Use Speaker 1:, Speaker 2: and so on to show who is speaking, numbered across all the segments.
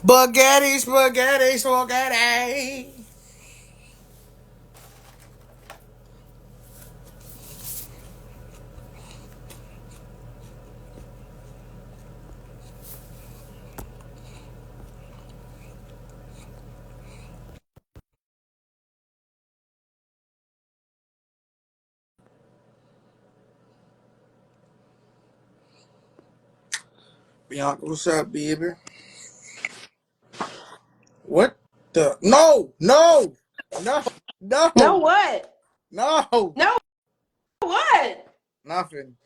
Speaker 1: Spaghetti, spaghetti, spaghetti. Bianca, what's up, baby? What the? No, no, no,
Speaker 2: No
Speaker 1: no,
Speaker 2: what?
Speaker 1: no,
Speaker 2: No what?
Speaker 1: nothing,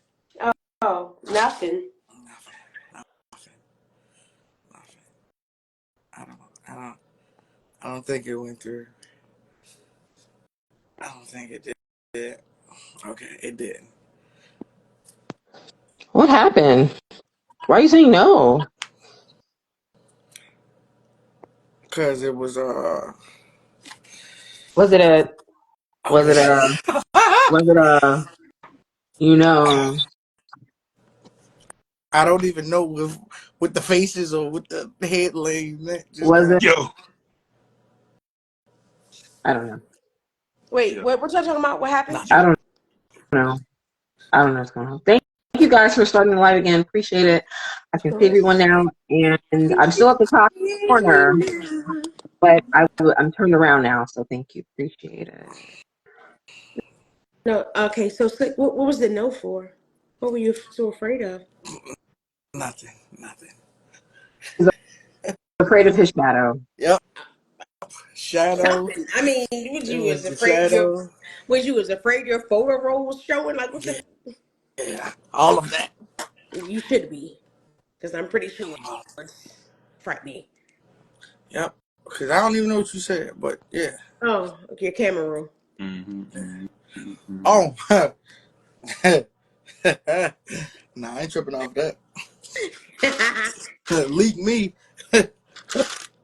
Speaker 2: Oh, nothing.
Speaker 1: nothing, nothing, nothing. I don't, I don't, I don't think it went through. I don't think it did. Okay, it did.
Speaker 3: What happened? Why are you saying no?
Speaker 1: Cause it
Speaker 3: Was it a was
Speaker 1: okay.
Speaker 3: it a was it a you know
Speaker 1: I don't even know with the faces or with the headlines just
Speaker 3: was
Speaker 1: going.
Speaker 3: it
Speaker 1: Yo,
Speaker 3: I don't know.
Speaker 2: Wait, what y'all talking about? What happened?
Speaker 1: not
Speaker 3: I
Speaker 1: you.
Speaker 3: don't know. I don't know what's going on. Thank you guys for starting the live again. Appreciate it. I can see
Speaker 2: Sure.
Speaker 3: everyone now and I'm still at the top corner, but I'm turned around now, so thank you. Appreciate it.
Speaker 2: No, okay. So, Slick, what was the no for? What were you so afraid of?
Speaker 1: Nothing, nothing.
Speaker 3: He's afraid of his shadow.
Speaker 1: Yep, shadow.
Speaker 2: Nothing. I mean, was
Speaker 1: It
Speaker 2: you
Speaker 1: was
Speaker 2: was
Speaker 1: the
Speaker 2: afraid your
Speaker 1: shadow.
Speaker 2: was you was afraid your photo roll was showing? Like what
Speaker 1: Yeah,
Speaker 2: the?
Speaker 1: yeah, all of that.
Speaker 2: You should be, because I'm pretty sure it's frightening.
Speaker 1: Yep. Because I don't even know what you said, but yeah.
Speaker 2: Oh, okay, your camera roll.
Speaker 1: Oh, nah, I ain't tripping off that. Leak me.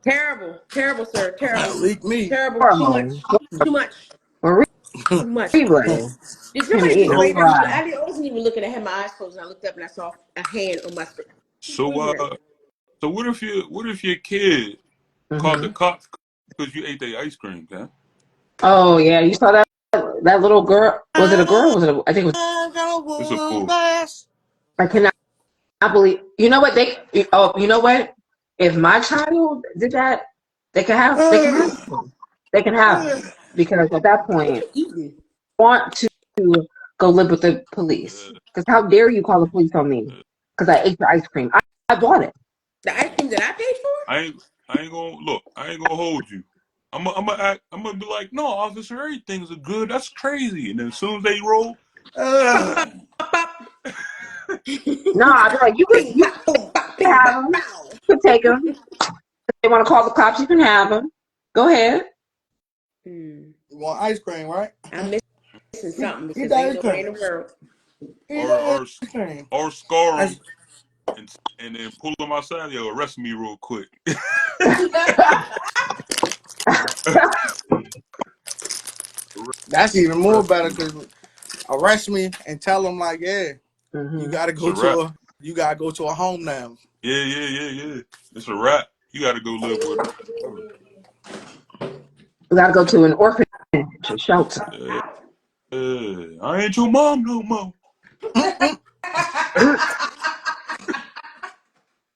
Speaker 2: Terrible, terrible, sir. Terrible,
Speaker 1: Leak me.
Speaker 2: terrible. Too much,
Speaker 3: Hormone.
Speaker 2: too much,
Speaker 3: Marie
Speaker 2: too much.
Speaker 3: replay.
Speaker 2: Did
Speaker 3: Him
Speaker 2: somebody
Speaker 3: eating
Speaker 2: just
Speaker 3: a
Speaker 1: Yo,
Speaker 2: wave at me?
Speaker 3: fry.
Speaker 2: I wasn't even looking. I had my eyes closed, and I looked up and I saw a hand on my screen. Who
Speaker 4: So
Speaker 2: is that?
Speaker 4: so what if your kid called the
Speaker 3: Hmm.
Speaker 4: cops because you ate their ice cream, man?
Speaker 3: Oh yeah, you saw that little girl. Was it a girl? Was it? I think it was.
Speaker 1: I'm gonna
Speaker 4: It's a
Speaker 1: whoop
Speaker 4: fool.
Speaker 1: ass.
Speaker 3: I cannot believe. You know what they? Oh, you know what? If my child did that, they can have. They can have. Him. They can have him because at that
Speaker 2: What
Speaker 3: point,
Speaker 2: you eating?
Speaker 3: I want to go live with the police.
Speaker 4: Uh,
Speaker 3: Because how dare you call the police on me? Because I ate your ice cream. I bought it.
Speaker 2: The ice cream that I paid for?
Speaker 4: I ain't gonna look. I ain't gonna hold you. I'm gonna be like, no, officer, everything's a good. That's crazy. And then as soon as they roll,
Speaker 2: Bop, bop,
Speaker 1: Ugh.
Speaker 2: bop, bop.
Speaker 3: No, I'd be like,
Speaker 2: Bing,
Speaker 3: you
Speaker 2: bop, boom, bop,
Speaker 3: can
Speaker 2: bing,
Speaker 3: have
Speaker 2: bop,
Speaker 3: them.
Speaker 2: bow.
Speaker 3: You can take them. If they want to call the cops, you can have them. Go ahead.
Speaker 2: Hmm.
Speaker 1: You want ice cream, right?
Speaker 2: I'm missing something
Speaker 1: Get
Speaker 2: because
Speaker 1: that
Speaker 2: ain't
Speaker 1: ice
Speaker 2: no way in
Speaker 1: cream.
Speaker 2: the world.
Speaker 1: Get
Speaker 4: or
Speaker 1: that
Speaker 4: or
Speaker 1: ice cream.
Speaker 4: or scar them
Speaker 1: That's,
Speaker 4: and then pull them outside, yo, arrest me real quick.
Speaker 1: that's even more
Speaker 4: Arrest
Speaker 1: better
Speaker 4: me.
Speaker 1: because arrest me and tell them like, yeah, you
Speaker 3: Hmm.
Speaker 1: gotta
Speaker 4: It's a
Speaker 1: go
Speaker 4: wrap.
Speaker 1: to a home now.
Speaker 4: Yeah, yeah, yeah, yeah. It's a wrap. You got to go live with her.
Speaker 3: We got to go to an orphanage, a shelter.
Speaker 4: Yeah, yeah. I ain't your mom no more.
Speaker 1: Mm-mm.
Speaker 3: And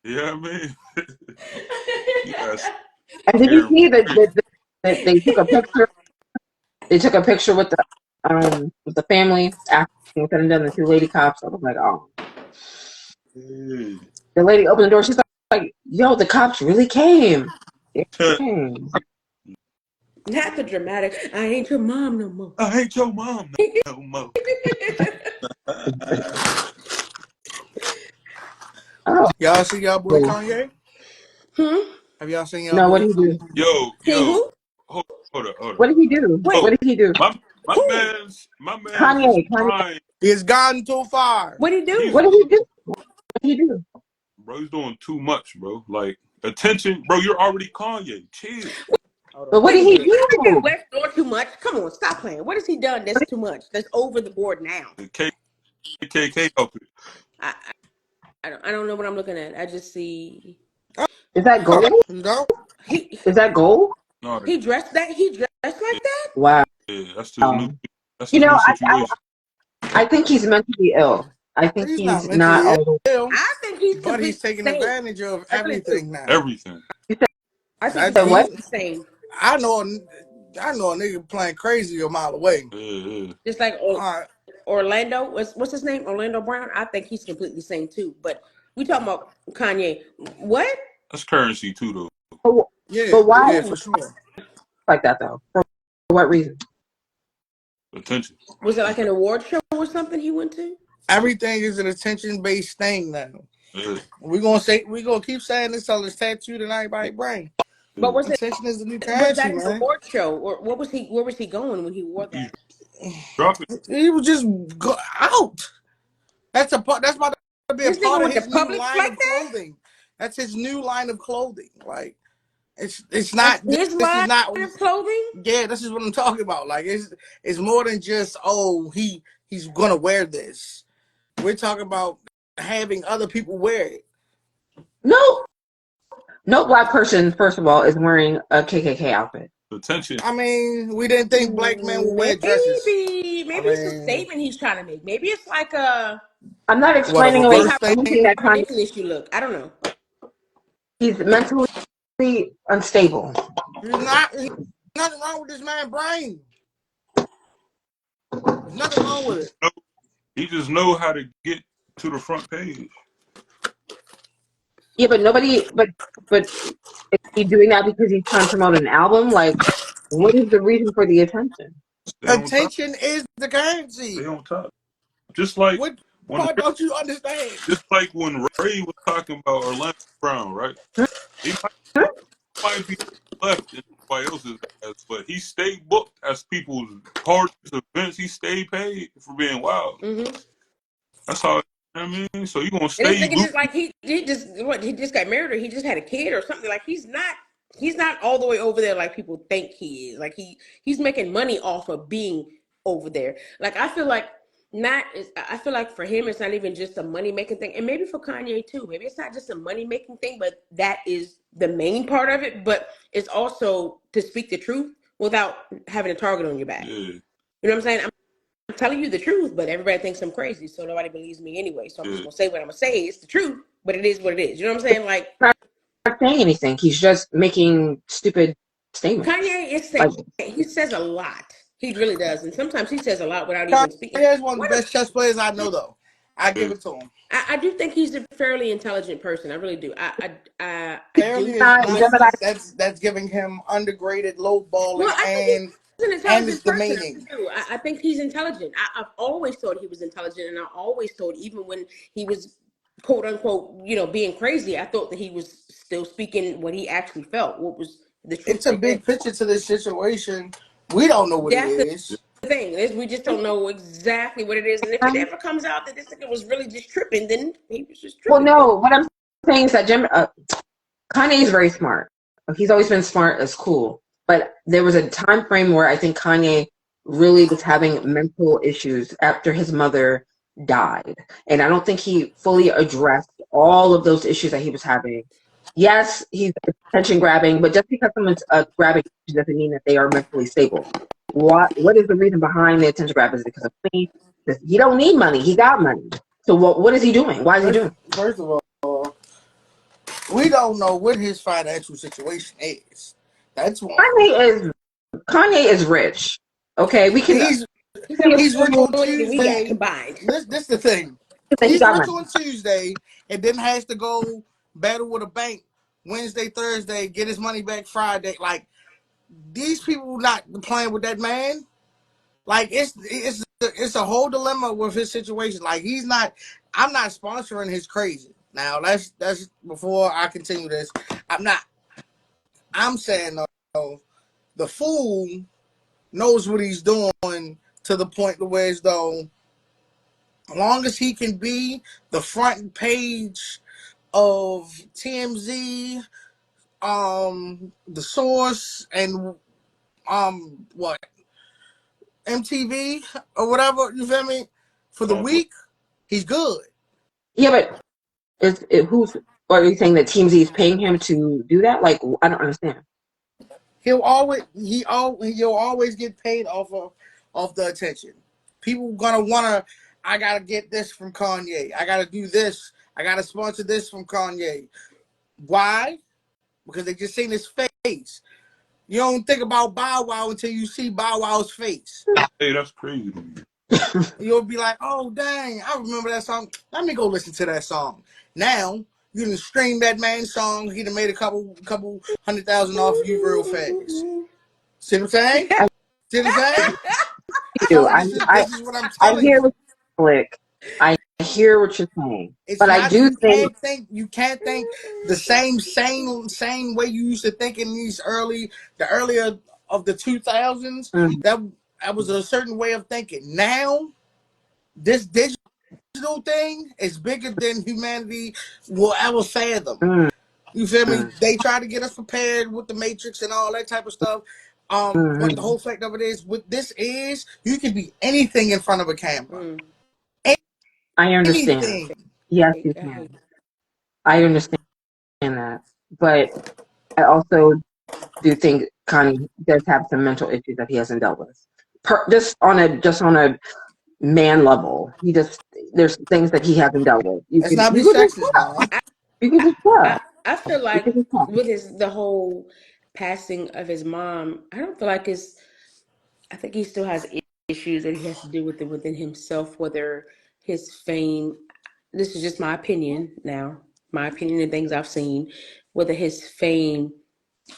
Speaker 4: Yeah, I mean, you got to
Speaker 3: did you
Speaker 4: scare them
Speaker 3: see that
Speaker 4: straight.
Speaker 3: they took a picture? They took a picture with the family after it was said and done. The two lady cops. I was like, oh.
Speaker 4: Yeah.
Speaker 3: The lady opened the door. She's like, yo, the cops really came. They came.
Speaker 2: Not the dramatic. I ain't your mom no more.
Speaker 4: I ain't your mom no more.
Speaker 3: Oh,
Speaker 1: Y'all see y'all boy Kanye?
Speaker 2: Hmm?
Speaker 1: Have y'all seen y'all
Speaker 3: no, what
Speaker 1: boy?
Speaker 3: did he do?
Speaker 4: Yo,
Speaker 2: See
Speaker 4: yo,
Speaker 2: who?
Speaker 4: hold up.
Speaker 3: What did he do?
Speaker 2: Wait,
Speaker 3: What
Speaker 4: Yo,
Speaker 3: did he do?
Speaker 4: my
Speaker 2: who?
Speaker 4: man's is
Speaker 3: Kanye.
Speaker 4: trying.
Speaker 1: He's gotten too far.
Speaker 2: What he
Speaker 4: He's
Speaker 2: do?
Speaker 3: What did he do? What did he do?
Speaker 4: bro. He's doing too much, bro. Like attention, bro. You're already Kanye. Chill.
Speaker 1: Hold
Speaker 3: But
Speaker 1: on,
Speaker 3: what
Speaker 1: let
Speaker 3: did
Speaker 2: Wait,
Speaker 1: me
Speaker 3: he
Speaker 2: he
Speaker 1: get it.
Speaker 3: do?
Speaker 2: West doing too much. Come on, stop playing. What has he done that's too much? That's over the board now.
Speaker 4: The KKK up here.
Speaker 2: I, I don't know what I'm looking at. I just see.
Speaker 3: Is that gold?
Speaker 1: You know?
Speaker 2: He
Speaker 3: Is that gold?
Speaker 4: No,
Speaker 2: he dressed like that.
Speaker 3: Wow.
Speaker 4: yeah, that's his new. That's
Speaker 3: You
Speaker 4: his
Speaker 3: know,
Speaker 4: new situation.
Speaker 3: I think he's mentally ill. I think
Speaker 1: He's not
Speaker 3: he's not
Speaker 1: mentally
Speaker 3: all the.
Speaker 1: ill,
Speaker 2: I think he's
Speaker 1: but he's
Speaker 2: completely
Speaker 1: taking
Speaker 2: sane.
Speaker 1: advantage of
Speaker 2: I really do.
Speaker 1: everything now.
Speaker 4: Everything.
Speaker 2: I think
Speaker 1: That
Speaker 2: he's
Speaker 3: Said what?
Speaker 1: he,
Speaker 2: completely sane.
Speaker 1: I know, I know a nigga playing crazy a mile away.
Speaker 4: Yeah, yeah.
Speaker 2: Just like
Speaker 1: All right,
Speaker 2: Orlando, what's his name? Orlando Brown. I think he's completely sane too. But we talking about Kanye. What
Speaker 4: That's currency too, though.
Speaker 3: But,
Speaker 1: yeah,
Speaker 3: but why
Speaker 1: yeah, for sure.
Speaker 3: like that though? For what reason?
Speaker 4: Attention.
Speaker 2: was it? Like an award show or something he went to?
Speaker 1: Everything is an attention based thing now.
Speaker 4: Yeah,
Speaker 1: We gonna keep saying this till it's tattooed in everybody's brain.
Speaker 2: But
Speaker 4: yeah.
Speaker 2: was it?
Speaker 1: Attention is the new
Speaker 2: Was that
Speaker 1: currency,
Speaker 2: his
Speaker 1: man.
Speaker 2: award show, or what was he? Where was he going when he wore
Speaker 4: He's
Speaker 2: that?
Speaker 4: dropping.
Speaker 1: He was just go out. That's a part. That's about to be a
Speaker 2: This nigga
Speaker 1: part of
Speaker 2: went to
Speaker 1: his new
Speaker 2: Publix
Speaker 1: line
Speaker 2: like
Speaker 1: of
Speaker 2: that.
Speaker 1: clothing. That's his new line of clothing. Like it's
Speaker 2: That's
Speaker 1: not.
Speaker 2: his
Speaker 1: This is
Speaker 2: line
Speaker 1: not.
Speaker 2: of clothing.
Speaker 1: Yeah, this is what I'm talking about. Like it's more than just he's gonna wear this. We're talking about having other people wear it.
Speaker 3: No, no black person, first of all, is wearing a KKK outfit.
Speaker 4: Attention.
Speaker 1: I mean, we didn't think black men would wear dresses. I
Speaker 2: Maybe it's a
Speaker 1: mean,
Speaker 2: statement he's trying to make. Maybe it's like a
Speaker 3: I'm not
Speaker 1: what a
Speaker 3: explaining away
Speaker 1: reverse thing.
Speaker 3: anything that Kanye.
Speaker 2: ridiculous you look. I don't know.
Speaker 3: He's mentally unstable.
Speaker 1: There's not there's nothing wrong with this man's brain. There's nothing wrong with it.
Speaker 4: He just know how to get to the front page.
Speaker 3: Yeah, but nobody. But is he doing that because he's trying to promote an album? Like, what is the reason for the attention?
Speaker 4: Stay on top.
Speaker 1: Attention is the
Speaker 4: Stay
Speaker 1: currency.
Speaker 4: on top. Just like
Speaker 1: What
Speaker 4: when,
Speaker 1: part don't you understand?
Speaker 4: just like when Ray was talking about Orlando Brown, right? He might be left in everybody else's ass, but he stayed booked as people's parties, events. He stayed paid for being wild.
Speaker 2: Mm-hmm.
Speaker 4: That's how. I mean, so you gonna
Speaker 2: And this
Speaker 4: stay
Speaker 2: nigga
Speaker 4: loose?
Speaker 2: just like he just got married or he just had a kid or something. Like he's not all the way over there like people think he is. Like he's making money off of being over there. Like I feel like for him it's not even just a money making thing. And maybe for Kanye too. Maybe it's not just a money making thing, but that is the main part of it. But it's also to speak the truth without having a target on your back.
Speaker 4: Yeah,
Speaker 2: You know what I'm saying? I'm telling you the truth, but everybody thinks I'm crazy, so nobody believes me anyway. So I'm just
Speaker 4: yeah,
Speaker 2: gonna say what I'm gonna say. It's the truth, but it is what it is. You know what I'm saying? Like
Speaker 3: Not saying anything. He's just making stupid statements.
Speaker 2: Kanye is saying
Speaker 3: Like,
Speaker 2: he says a lot. He really does, and sometimes he says a lot without even speaking.
Speaker 1: Kanye is one of
Speaker 2: What
Speaker 1: the best chess players I know, though. I give
Speaker 4: yeah.
Speaker 1: it to him.
Speaker 2: I do think he's a fairly intelligent person. I really do. I
Speaker 1: Fairly
Speaker 2: do.
Speaker 1: is
Speaker 3: not
Speaker 2: When
Speaker 1: not
Speaker 3: Gemini.
Speaker 1: that's giving him undergraded, low
Speaker 2: Well,
Speaker 1: balling,
Speaker 2: I think he's an
Speaker 1: and it's
Speaker 2: intelligent person. I
Speaker 1: demeaning.
Speaker 2: really do. I think he's intelligent. I've always thought he was intelligent, and I always thought, even when he was quote unquote, being crazy, I thought that he was still speaking what he actually felt, what was the truth
Speaker 1: It's a
Speaker 2: for him.
Speaker 1: big picture to this situation. We don't know what it
Speaker 2: That's the
Speaker 1: is.
Speaker 2: thing is, we just don't know exactly what it is, and if it ever comes out that this nigga was really just tripping, then he was just
Speaker 3: Well,
Speaker 2: tripping. But
Speaker 3: no. What I'm saying is that Kanye is very smart. He's always been smart as cool. But there was a time frame where I think Kanye really was having mental issues after his mother died. And I don't think he fully addressed all of those issues that he was having. Yes, he's attention grabbing, but just because someone's grabbing doesn't mean that they are mentally stable. What is the reason behind the attention grab? Is it because of money? He don't need money. He got money. So what is he doing? Why is he doing?
Speaker 1: First of all, we don't know what his financial situation is. That's one.
Speaker 3: Kanye is rich. Okay, we can
Speaker 1: He's
Speaker 2: he's got
Speaker 1: he's rich
Speaker 2: more
Speaker 1: on
Speaker 2: money than we got
Speaker 1: Tuesday.
Speaker 2: combined.
Speaker 1: This the thing.
Speaker 3: say he
Speaker 1: He's
Speaker 3: got
Speaker 1: rich
Speaker 3: money.
Speaker 1: on Tuesday and then has to go battle with a bank Wednesday, Thursday, get his money back Friday. Like these people not playing with that man. Like it's a whole dilemma with his situation. Like he's not. I'm not sponsoring his crazy. Now that's before I continue this. I'm not. I'm saying though, the fool knows what he's doing to the point where as though, as long as he can be the front page of TMZ, the source, and what MTV or whatever, you feel me? For the
Speaker 4: Also,
Speaker 1: week, he's good.
Speaker 3: Yeah, but who's Or are you saying that TMZ is paying him to do that? Like, I don't understand.
Speaker 1: He'll always get paid off the attention. People gonna wanna. I gotta get this from Kanye. I gotta do this. I gotta sponsor this from Kanye. Why? Because they just seen his face. You don't think about Bow Wow until you see Bow Wow's face.
Speaker 4: Hey, that's crazy to me.
Speaker 1: You'll be like, oh dang, I remember that song. Let me go listen to that song. Now you can stream that man's song. He done made a couple $100,000 off of you real fast. See what I'm saying?
Speaker 3: I
Speaker 1: See what I'm saying?
Speaker 3: do.
Speaker 1: So this is what I'm
Speaker 3: I
Speaker 1: telling
Speaker 3: hear
Speaker 1: you.
Speaker 3: what Flick. I hear what you're saying,
Speaker 1: It's
Speaker 3: but I
Speaker 1: not
Speaker 3: do think.
Speaker 1: you can't think the same way you used to think in the earlier of the 2000s.
Speaker 3: Mm,
Speaker 1: That was a certain way of thinking. Now this digital thing is bigger than humanity will ever fathom.
Speaker 3: mm,
Speaker 1: You feel me?
Speaker 3: mm,
Speaker 1: They try to get us prepared with the Matrix and all that type of stuff. But the
Speaker 3: mm.
Speaker 1: whole fact of it is, what this is, you can be anything in front of a camera.
Speaker 2: Mm.
Speaker 3: I understand.
Speaker 1: Anything.
Speaker 3: Yes, you
Speaker 2: I
Speaker 3: can.
Speaker 2: hate.
Speaker 3: I understand that, but I also do think Kanye does have some mental issues that he hasn't dealt with. Just on a man level, he just there's things that he hasn't dealt with. You
Speaker 1: Let's
Speaker 3: could
Speaker 1: not be
Speaker 3: you could just
Speaker 1: sexist now.
Speaker 3: you could just
Speaker 2: I feel
Speaker 3: you
Speaker 2: like
Speaker 3: could just
Speaker 2: with the whole passing of his mom, I don't feel like it's. I think he still has issues that he has to deal with within himself, whether his fame. This is just my opinion now, my opinion and things I've seen, whether his fame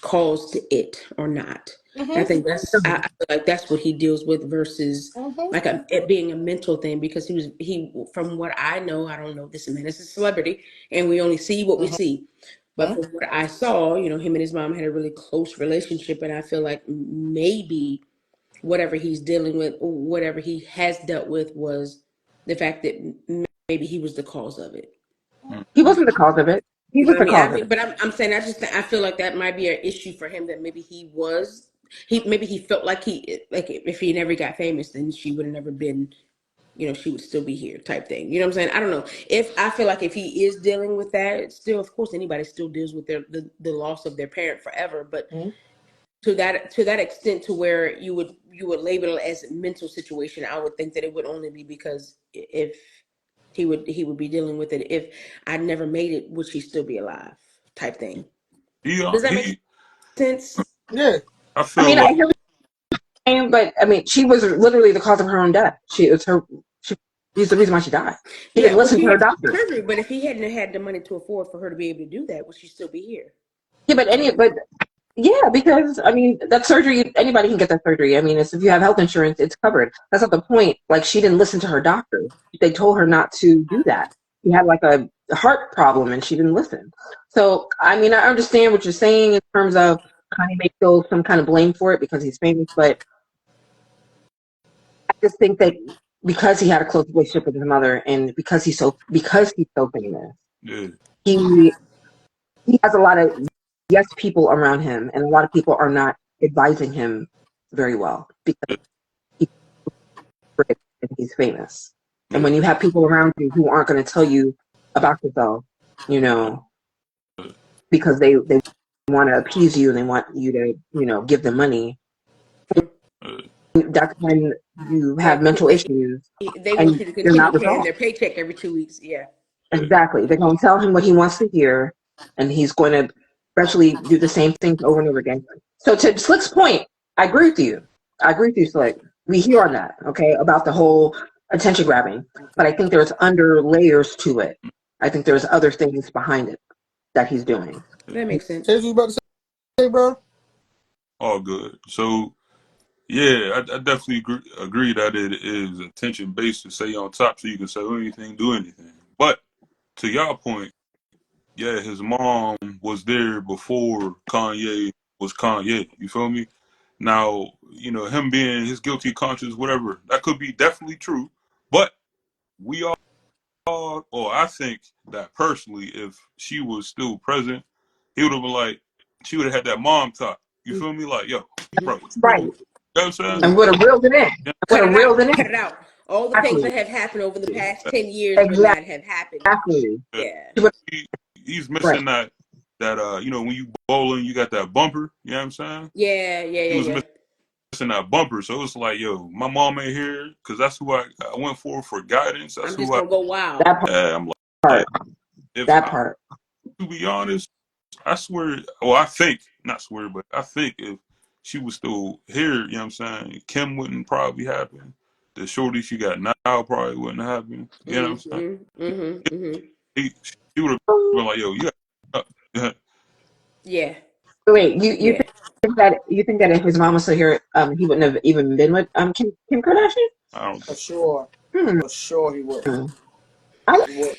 Speaker 2: caused it or not. And I
Speaker 1: Mm-hmm.
Speaker 2: think I feel like that's what he deals with versus
Speaker 1: Mm-hmm.
Speaker 2: like it being a mental thing because he from what I know, I don't know, this man is a celebrity and we only see what we see. But
Speaker 1: Mm-hmm.
Speaker 2: from what I saw, him and his mom had a really close relationship, and I feel like maybe whatever he's dealing with, or whatever he has dealt with, was the fact that maybe he was the cause of it.
Speaker 3: he wasn't the cause of it. He
Speaker 2: You know
Speaker 3: was
Speaker 2: what I
Speaker 3: the
Speaker 2: mean?
Speaker 3: cause of it.
Speaker 2: But I'm saying I feel like that might be an issue for him that maybe maybe he felt like if he never got famous then she would have never been she would still be here type thing. You know what I'm saying? I don't know. If I feel like if he is dealing with that, it's still of course anybody still deals with the loss of their parent forever, but to that extent to where you would label it as a mental situation, I would think that it would only be because if he would be dealing with it if I never made it, would she still be alive type thing. Does that make
Speaker 4: He
Speaker 2: sense?
Speaker 1: Yeah.
Speaker 4: I
Speaker 3: I
Speaker 4: feel
Speaker 3: mean, I
Speaker 4: like
Speaker 3: hear what you're saying, but I mean, she was literally the cause of her own death. She it was her. She's the reason why she died. He
Speaker 2: Yeah,
Speaker 3: didn't
Speaker 2: well,
Speaker 3: listen
Speaker 2: she
Speaker 3: to her
Speaker 2: had
Speaker 3: doctor.
Speaker 2: surgery, but if he hadn't had the money to afford for her to be able to do that, would she still be here?
Speaker 3: Yeah, but yeah, because I mean that surgery, anybody can get that surgery. I mean, if you have health insurance, it's covered. That's not the point. Like she didn't listen to her doctor. They told her not to do that. She had like a heart problem and she didn't listen. So I mean, I understand what you're saying in terms of Kanye may feel some kind of blame for it because he's famous, but I just think that because he had a close relationship with his mother and because he's so famous,
Speaker 4: yeah,
Speaker 3: he he has a lot of yes people around him, and a lot of people are not advising him very well because
Speaker 4: yeah,
Speaker 3: he's rich and he's famous. And
Speaker 4: yeah,
Speaker 3: when you have people around you who aren't going to tell you about yourself, you
Speaker 4: yeah,
Speaker 3: know, because they want to appease you and they want you to, give them money,
Speaker 4: yeah,
Speaker 3: that's when you have
Speaker 2: Like
Speaker 3: mental issues
Speaker 2: they want
Speaker 3: and
Speaker 2: you to
Speaker 3: they're
Speaker 2: continue
Speaker 3: not
Speaker 2: paying
Speaker 3: resolved.
Speaker 2: their paycheck every 2 weeks. Yeah.
Speaker 4: yeah.
Speaker 3: Exactly. They're going to tell him what he wants to hear, and he's going to eventually do the same things over and over again. So, to Slick's point, I agree with you. I agree with you, Slick. We hear on that, okay, about the whole attention grabbing. But I think there's under layers to it. I think there's other things behind it that he's doing.
Speaker 2: That makes sense.
Speaker 1: Say what you about to say, bro.
Speaker 4: All good. So yeah, I definitely agree that it is intention based to stay on top so you can say anything, do anything. But to y'all point, yeah, his mom was there before Kanye was Kanye. You feel me? Now, him being his guilty conscience, whatever, that could be definitely true. But we all, or I think that personally, if she was still present, he would have been like, she would have had that mom talk. You feel me? Like, yo, bro, what you
Speaker 3: Right.
Speaker 4: doing? You know what I'm saying?
Speaker 3: And would have reeled it in.
Speaker 4: Yeah,
Speaker 3: Would
Speaker 2: Cut
Speaker 3: have
Speaker 2: it out.
Speaker 3: reeled it
Speaker 2: Cut
Speaker 3: in.
Speaker 2: it out. All the things
Speaker 3: Exactly.
Speaker 2: that have happened over the past 10 years would not
Speaker 3: Exactly.
Speaker 2: have happened. Yeah.
Speaker 3: She would
Speaker 4: he, he's
Speaker 3: Right.
Speaker 4: missing that you know, when you bowling, you got that bumper. You know what I'm saying?
Speaker 2: Yeah, yeah,
Speaker 4: He
Speaker 2: yeah,
Speaker 4: was
Speaker 2: yeah.
Speaker 4: missing that bumper, so it's like, yo, my mom ain't here because that's who I went for guidance. That's
Speaker 2: I'm just
Speaker 4: who I.
Speaker 2: gonna go wild.
Speaker 3: That
Speaker 4: I'm
Speaker 3: part.
Speaker 4: like, if
Speaker 3: That
Speaker 4: I,
Speaker 3: part.
Speaker 4: to be honest, I swear, well, I think, not swear, but I think if she was still here, you know what I'm saying, Kim wouldn't probably happen. The shorty she got now probably wouldn't happen. You know what I'm saying?
Speaker 2: Mm-hmm. Mm-hmm. Mm-hmm.
Speaker 4: She would have been like, yo, you got,
Speaker 2: Yeah.
Speaker 3: Wait, you
Speaker 2: Yeah.
Speaker 3: think that if his mom was still here, he wouldn't have even been with Kim Kardashian?
Speaker 4: I don't
Speaker 1: For
Speaker 4: think.
Speaker 1: sure.
Speaker 3: Hmm.
Speaker 1: For sure he would.
Speaker 3: I
Speaker 1: He would.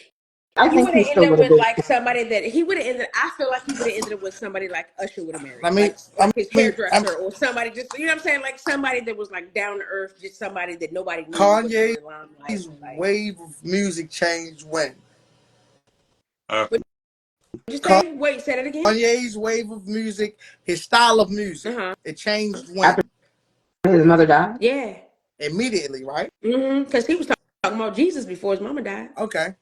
Speaker 3: I
Speaker 2: He
Speaker 3: think
Speaker 2: would
Speaker 3: he
Speaker 2: have
Speaker 3: still
Speaker 2: ended up
Speaker 3: would have
Speaker 2: with
Speaker 3: been.
Speaker 2: like somebody that he would have ended. I feel like he would have ended up with somebody like Usher would have married,
Speaker 1: I mean, I
Speaker 2: like his
Speaker 1: mean,
Speaker 2: hairdresser or somebody just you know what I'm saying, like somebody that was like down to earth, just somebody that nobody knew was in
Speaker 1: Kanye's
Speaker 2: the limelight. Like,
Speaker 1: wave of music changed when
Speaker 4: After,
Speaker 2: what'd you say? Wait, say that again.
Speaker 1: Kanye's wave of music, his style of music,
Speaker 2: Uh huh.
Speaker 1: it changed
Speaker 3: After
Speaker 1: when
Speaker 3: his mother died.
Speaker 2: Yeah.
Speaker 1: immediately, right?
Speaker 2: Mm-hmm. Because he was talking about Jesus before his mama died.
Speaker 1: Okay.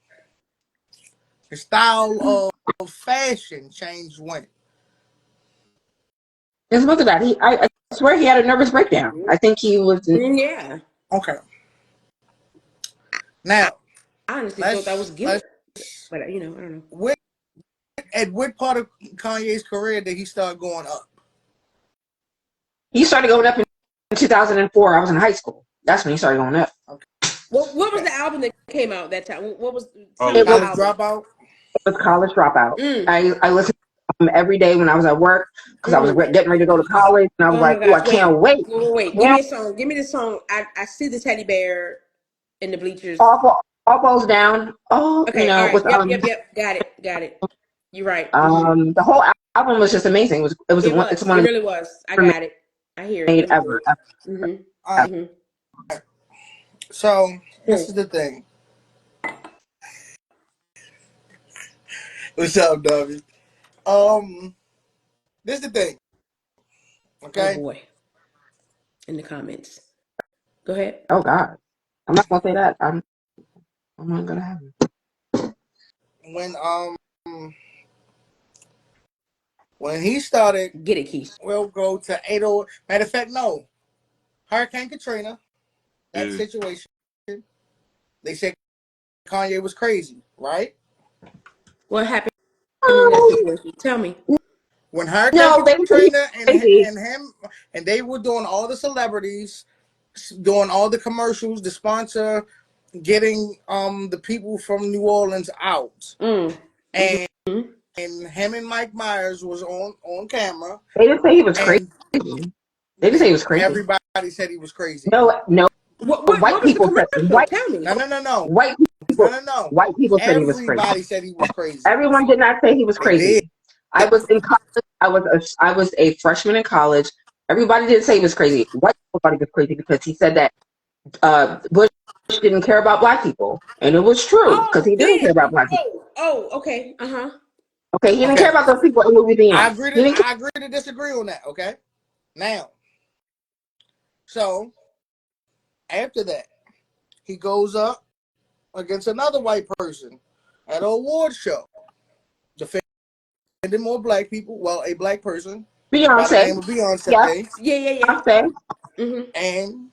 Speaker 1: His style of fashion changed when.
Speaker 3: His mother died. I swear he had a nervous breakdown. I think he was.
Speaker 2: Yeah.
Speaker 1: Okay. Now
Speaker 2: I honestly thought that was
Speaker 1: let's
Speaker 2: guilt, but you know, I don't know.
Speaker 1: at what part of Kanye's career did he start going up?
Speaker 3: He started going up in 2004. I was in high school. That's when he started going up.
Speaker 2: What was
Speaker 1: Okay.
Speaker 2: the album that came out that time? What was? Tell me
Speaker 3: It
Speaker 2: the
Speaker 3: was
Speaker 1: College
Speaker 2: album.
Speaker 1: dropout.
Speaker 3: College dropout.
Speaker 2: Mm.
Speaker 3: I listened to him every day when I was at work because I was
Speaker 2: Mm.
Speaker 3: getting ready to go to college, and I was
Speaker 2: Oh my
Speaker 3: like, "Oh, I
Speaker 2: gosh!
Speaker 3: can't wait."
Speaker 2: Wait! Give
Speaker 3: Yeah,
Speaker 2: me a song. Give me the song. I see the teddy bear in the bleachers.
Speaker 3: all falls down. Oh,
Speaker 2: Okay. All right.
Speaker 3: with
Speaker 2: Yep. Yep. Yep. Got it. Got it. You're right. Mm-hmm.
Speaker 3: the whole album was just amazing.
Speaker 2: It
Speaker 3: It's
Speaker 2: was.
Speaker 3: one
Speaker 2: It
Speaker 3: of the
Speaker 2: really was. I
Speaker 3: ever
Speaker 2: got it. I hear it.
Speaker 3: made
Speaker 2: Let me hear
Speaker 3: ever.
Speaker 2: it. Mm-hmm.
Speaker 1: All right.
Speaker 2: Mm-hmm.
Speaker 1: So this
Speaker 2: Mm.
Speaker 1: is the thing. What's up, Dubby? This is the thing.
Speaker 2: Oh
Speaker 1: Okay.
Speaker 2: boy. In the comments. Go ahead.
Speaker 3: Oh God, I'm not gonna say that. I'm not gonna have it.
Speaker 1: When when he started,
Speaker 2: Get it, Keith.
Speaker 1: we'll go to 80. Matter of fact, no. Hurricane Katrina, that
Speaker 4: yeah,
Speaker 1: situation, they said Kanye was crazy, right?
Speaker 2: What happened in that
Speaker 3: Um,
Speaker 2: situation? Tell me.
Speaker 1: When Hurricane
Speaker 3: no, they didn't say he
Speaker 1: Katrina
Speaker 3: was crazy.
Speaker 1: and him and they were doing all the celebrities, doing all the commercials, the sponsor, getting the people from New Orleans out,
Speaker 2: Mm.
Speaker 1: and
Speaker 2: Mm-hmm.
Speaker 1: him and Mike Myers was on camera,
Speaker 3: They didn't say he was crazy.
Speaker 1: and
Speaker 3: They didn't say he was crazy.
Speaker 1: everybody said he was crazy.
Speaker 3: No, no.
Speaker 2: What
Speaker 3: White
Speaker 2: was the
Speaker 3: people said
Speaker 2: commercial? Tell me.
Speaker 1: No, no, no, no,
Speaker 3: white
Speaker 1: no,
Speaker 3: people
Speaker 1: no, no.
Speaker 3: white people said he was crazy.
Speaker 1: Everybody said he was crazy.
Speaker 3: Everyone did not say he was
Speaker 1: They did.
Speaker 3: crazy. I was in college. I was a freshman in college. Everybody didn't say he was crazy. White people thought he was crazy because he said that Bush didn't care about black people, and it was true because
Speaker 2: Oh,
Speaker 3: he didn't care
Speaker 2: did
Speaker 3: about black people.
Speaker 2: okay. Uh-huh.
Speaker 3: Okay, he didn't care
Speaker 1: Okay,
Speaker 3: about those people in Louisiana. He didn't care.
Speaker 1: I agree to disagree on that. Okay, now, so after that, he goes up against another white person at an award show, defending more black people. Well, a black person by the
Speaker 3: Beyonce,
Speaker 1: name of
Speaker 3: yes,
Speaker 1: Beyonce,
Speaker 2: Yeah, yeah, yeah.
Speaker 3: Beyonce,
Speaker 2: Mm-hmm.
Speaker 1: and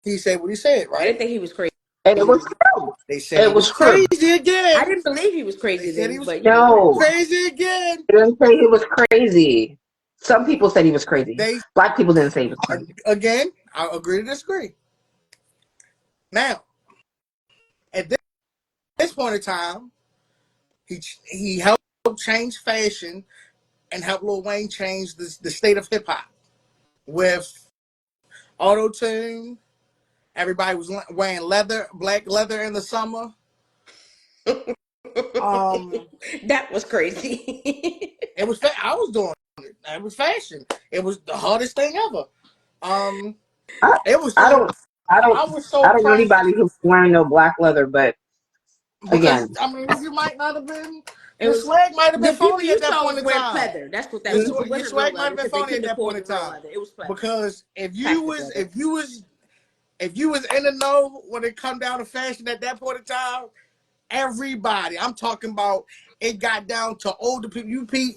Speaker 1: he said what he said.
Speaker 2: I
Speaker 1: Right?
Speaker 2: didn't think he was crazy.
Speaker 3: and it was true.
Speaker 1: They said he
Speaker 3: It
Speaker 1: was
Speaker 3: was true.
Speaker 1: crazy
Speaker 2: I
Speaker 1: again.
Speaker 2: didn't believe he was
Speaker 1: They
Speaker 2: crazy
Speaker 1: said he
Speaker 2: then,
Speaker 1: was
Speaker 2: but you know.
Speaker 3: No,
Speaker 1: crazy again.
Speaker 3: they didn't say he was crazy. Some people said he was crazy.
Speaker 1: They
Speaker 3: Black people didn't say he was crazy.
Speaker 1: again. I agree to disagree. Now, at this point in time, he helped change fashion and helped Lil Wayne change the state of hip hop with auto tune. Everybody was wearing black leather in the summer. Um,
Speaker 2: That was crazy.
Speaker 1: it was I was doing it. It was fashion. It was the hardest thing ever. Um,
Speaker 3: I,
Speaker 1: it was
Speaker 3: I
Speaker 1: so
Speaker 3: don't, I don't,
Speaker 1: I was so
Speaker 3: I don't know
Speaker 1: proud
Speaker 3: anybody who's wearing no black leather, but
Speaker 1: because
Speaker 3: again,
Speaker 1: I mean you might not have been
Speaker 2: It
Speaker 1: your
Speaker 2: was
Speaker 1: swag might have been
Speaker 2: the people
Speaker 1: phony at
Speaker 2: you
Speaker 1: that
Speaker 2: saw
Speaker 1: point
Speaker 2: was
Speaker 1: in
Speaker 2: wearing
Speaker 1: time.
Speaker 2: pleather. That's what that was. It
Speaker 1: Your
Speaker 2: wasn't real
Speaker 1: swag might
Speaker 2: leather
Speaker 1: have been
Speaker 2: because they
Speaker 1: phony at
Speaker 2: couldn't
Speaker 1: that point
Speaker 2: afford
Speaker 1: in
Speaker 2: the real
Speaker 1: time
Speaker 2: leather. It was pleather.
Speaker 1: because
Speaker 2: Plastic leather.
Speaker 1: if you was in the know when it come down to fashion at that point in time, everybody, I'm talking about it got down to older people.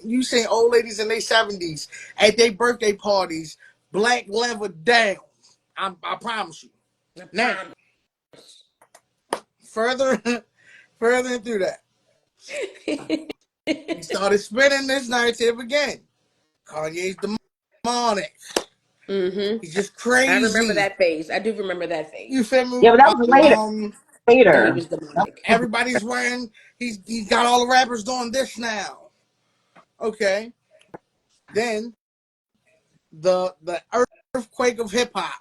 Speaker 1: You seen old ladies in their 70s at their birthday parties, black leather down. I promise you.
Speaker 2: I
Speaker 1: Now,
Speaker 2: promise.
Speaker 1: further further through that, he started spinning this narrative again. Kanye's demonic. He's just
Speaker 2: I remember
Speaker 1: crazy.
Speaker 2: that phase. I do remember that
Speaker 1: You
Speaker 2: phase
Speaker 1: feel me?
Speaker 3: Yeah, but that was
Speaker 2: when he
Speaker 3: later.
Speaker 2: was demonic.
Speaker 1: Everybody's wearing. He's got all the rappers doing this now. Okay. Then the earthquake of hip hop,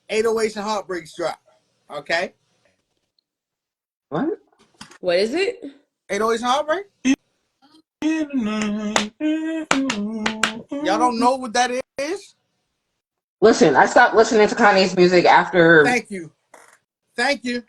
Speaker 1: 808s and heartbreaks drop. Okay.
Speaker 3: What?
Speaker 2: What is it?
Speaker 1: 808s and heartbreak. Y'all don't know what that is?
Speaker 3: Listen, I stopped listening to Kanye's music
Speaker 1: Thank you. Thank you.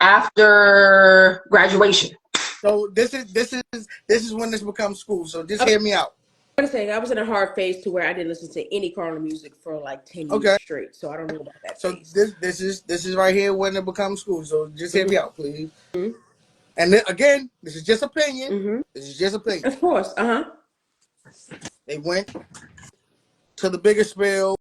Speaker 3: after graduation.
Speaker 1: So this is when this becomes school. So just
Speaker 2: I
Speaker 1: hear me out.
Speaker 2: was saying I was in a hard phase to where I didn't listen to any Carter music for like 10 years
Speaker 1: Okay.
Speaker 2: straight. So I don't know about that
Speaker 1: So
Speaker 2: phase.
Speaker 1: this is right here when it becomes school. So just hear me out, please.
Speaker 2: Mm-hmm.
Speaker 1: And then, again, this is just opinion.
Speaker 2: Mm-hmm.
Speaker 1: This is just opinion.
Speaker 2: Of course. Uh-huh.
Speaker 1: They went to the bigger spill.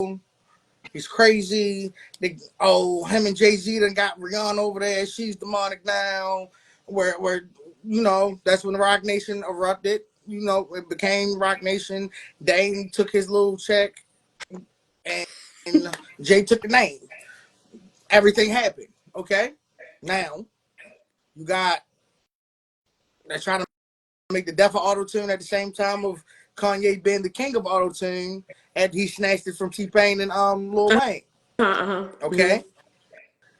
Speaker 1: He's crazy. Him and Jay-Z done got Rihanna over there. She's demonic now. Where that's when the Rock Nation erupted. It became Rock Nation. Dame took his little check, and Jay took the name. Everything happened. Okay, now you got they're trying to make the death of auto-tune at the same time of Kanye being the king of auto-tune, and he snatched it from T-Pain and Lil Wayne.
Speaker 2: Uh-huh.
Speaker 1: Okay,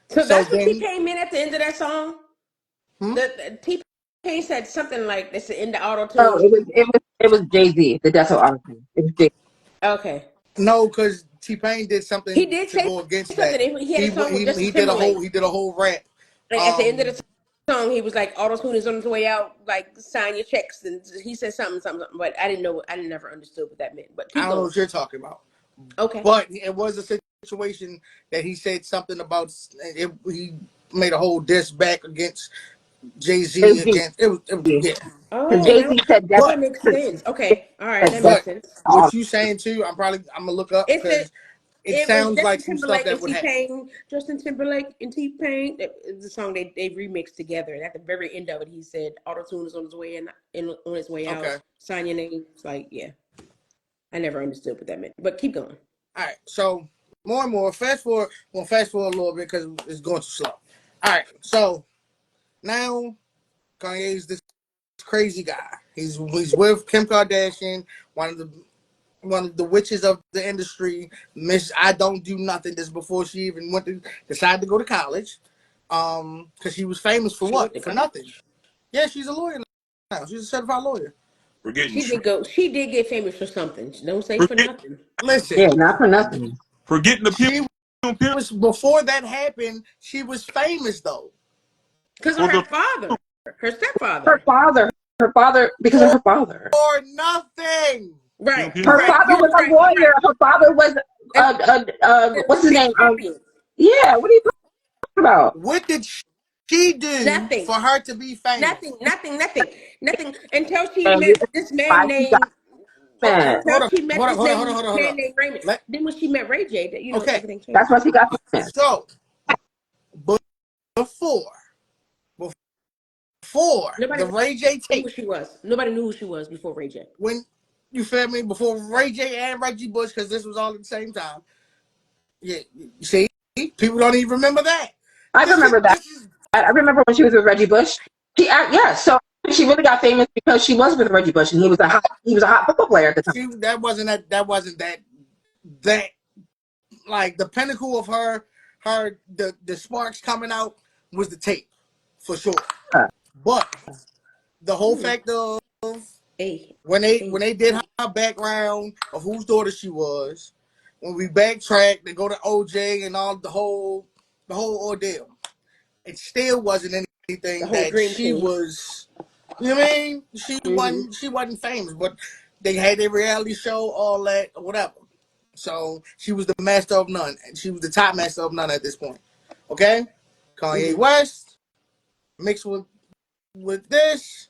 Speaker 2: Mm-hmm. So
Speaker 1: so
Speaker 2: that's what T
Speaker 1: then,
Speaker 2: Pain meant at the end of that song.
Speaker 1: hmm?
Speaker 2: The T Pain said something like this in the auto
Speaker 3: No,
Speaker 2: tune.
Speaker 3: it was Jay-Z, the Death of Artist. It was Jay.
Speaker 2: Okay.
Speaker 1: No, because T-Pain did
Speaker 2: He
Speaker 1: something
Speaker 2: did
Speaker 1: to
Speaker 2: say
Speaker 1: go against that.
Speaker 2: something. He had
Speaker 1: He
Speaker 2: a song with
Speaker 1: he
Speaker 2: Justin
Speaker 1: he did a whole
Speaker 2: Timberlake.
Speaker 1: he did a whole rap.
Speaker 2: Like at the end of
Speaker 1: Um,
Speaker 2: the song, he was like, "Auto tune is on its way out. Like sign your checks." And he said something. But I didn't know. I never understood what that meant. But
Speaker 1: I
Speaker 2: keep
Speaker 1: don't know
Speaker 2: going.
Speaker 1: what you're talking about,
Speaker 2: Okay.
Speaker 1: but it was a situation that he said something about. He made a whole diss back against
Speaker 3: It
Speaker 1: Jay-Z
Speaker 3: was
Speaker 1: against it was
Speaker 3: Jay-Z.
Speaker 1: yeah.
Speaker 3: Because
Speaker 2: Oh, now
Speaker 3: Jay-Z said Death
Speaker 2: that
Speaker 1: But
Speaker 2: makes
Speaker 3: said
Speaker 2: sense. Okay. All right, that
Speaker 3: Death
Speaker 2: makes
Speaker 1: but
Speaker 2: sense.
Speaker 3: of
Speaker 1: what
Speaker 3: Artist.
Speaker 1: you saying too, I'm gonna look up
Speaker 2: It said
Speaker 1: because it
Speaker 2: it was
Speaker 1: sounds like
Speaker 2: Justin
Speaker 1: some stuff
Speaker 2: Timberlake
Speaker 1: that
Speaker 2: and
Speaker 1: would
Speaker 2: T
Speaker 1: happen.
Speaker 2: Pain. Justin Timberlake and T Pain. It's a song they remixed together. And at the very end of it, he said, "Auto tune is on its way in and on its way out.
Speaker 1: Okay.
Speaker 2: Sign your name." It's like, yeah. I never understood what that meant. But keep going.
Speaker 1: All right. So more and more. Fast forward. Well, fast forward a little bit because it's going too slow. All right. So now Kanye's this crazy guy. He's with Kim Kardashian, one of the witches of the industry. Miss I don't do nothing. This before she even decided to go to college. Because she was famous for
Speaker 2: She went
Speaker 1: what?
Speaker 2: to
Speaker 1: For nothing.
Speaker 2: college.
Speaker 1: Yeah, she's a lawyer now. She's a certified lawyer.
Speaker 4: We're getting
Speaker 2: She did go. She did get famous for something. Don't say for
Speaker 4: forget
Speaker 2: nothing.
Speaker 1: Listen,
Speaker 3: Yeah, not for nothing.
Speaker 4: forgetting the
Speaker 1: she
Speaker 4: pimp
Speaker 1: was before that happened. She was famous though.
Speaker 2: Because of
Speaker 4: for
Speaker 2: her
Speaker 4: the
Speaker 2: father, her
Speaker 3: Her
Speaker 2: stepfather.
Speaker 3: father, because of
Speaker 1: For
Speaker 3: her father.
Speaker 1: nothing.
Speaker 2: Right.
Speaker 4: pimp.
Speaker 3: Her
Speaker 2: You're right.
Speaker 3: father
Speaker 2: You're
Speaker 3: was a
Speaker 2: right. You're right.
Speaker 3: lawyer. Her father was
Speaker 2: And
Speaker 3: what's his name?
Speaker 2: Olympic champion.
Speaker 3: Yeah. What are you talking about?
Speaker 1: What did she do
Speaker 2: Nothing.
Speaker 1: for her to be famous?
Speaker 2: Nothing. Nothing. Nothing. Nothing. Until she
Speaker 3: And
Speaker 2: met
Speaker 3: this is
Speaker 2: this man
Speaker 3: why she got
Speaker 2: named.
Speaker 3: famous.
Speaker 1: Hold
Speaker 2: Until
Speaker 1: up,
Speaker 2: she met
Speaker 1: hold up,
Speaker 2: this
Speaker 1: hold up, hold up, hold
Speaker 2: man
Speaker 1: up.
Speaker 2: named Raymond.
Speaker 1: Let
Speaker 2: Then when she met Ray J, that
Speaker 1: okay.
Speaker 2: everything changed.
Speaker 3: That's why she got famous.
Speaker 1: So before
Speaker 2: Nobody
Speaker 1: the Ray J
Speaker 2: knew who
Speaker 1: tape,
Speaker 2: she was. Nobody knew who she was before Ray J.
Speaker 1: when you feel me, before Ray J and Reggie Bush, because this was all at the same time. Yeah, you see, people don't even remember that.
Speaker 3: I
Speaker 1: This is
Speaker 3: remember that.
Speaker 1: this is
Speaker 3: I remember when she was with Reggie Bush. Yeah. So she really got famous because she was with Reggie Bush, and he was a hot football player at the time.
Speaker 1: she that like the pinnacle of the sparks coming out was the tape for sure. But the whole
Speaker 2: Hmm.
Speaker 1: fact of
Speaker 2: Hey.
Speaker 1: when they did her background of whose daughter she was, when we backtrack, they go to OJ and all the whole ordeal. It still wasn't
Speaker 2: The
Speaker 1: anything
Speaker 2: whole
Speaker 1: that
Speaker 2: dream
Speaker 1: she
Speaker 2: team.
Speaker 1: was. You know what I mean?
Speaker 2: Mm-hmm.
Speaker 1: She wasn't famous, but they had a reality show, all that, or whatever. So she was the master of none, and she was the top master of none at this point. Okay, Kanye
Speaker 2: Mm-hmm.
Speaker 1: West mixed with with this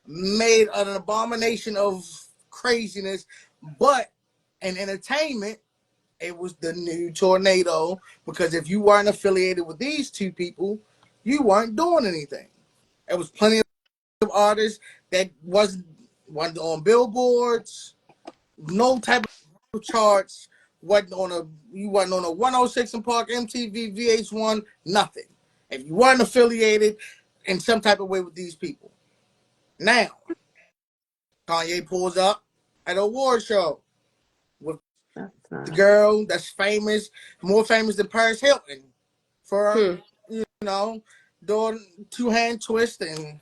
Speaker 1: made an abomination of craziness, but in entertainment, it was the new tornado because if you weren't affiliated with these two people, you weren't doing anything. There was plenty of artists that wasn't on billboards, no type of charts, you wasn't on a 106 in Park, MTV, VH1, nothing. If you weren't affiliated in some type of way with these people. Now, Kanye pulls up at an award show with the girl that's famous, more famous than Paris Hilton, for doing two-hand twist and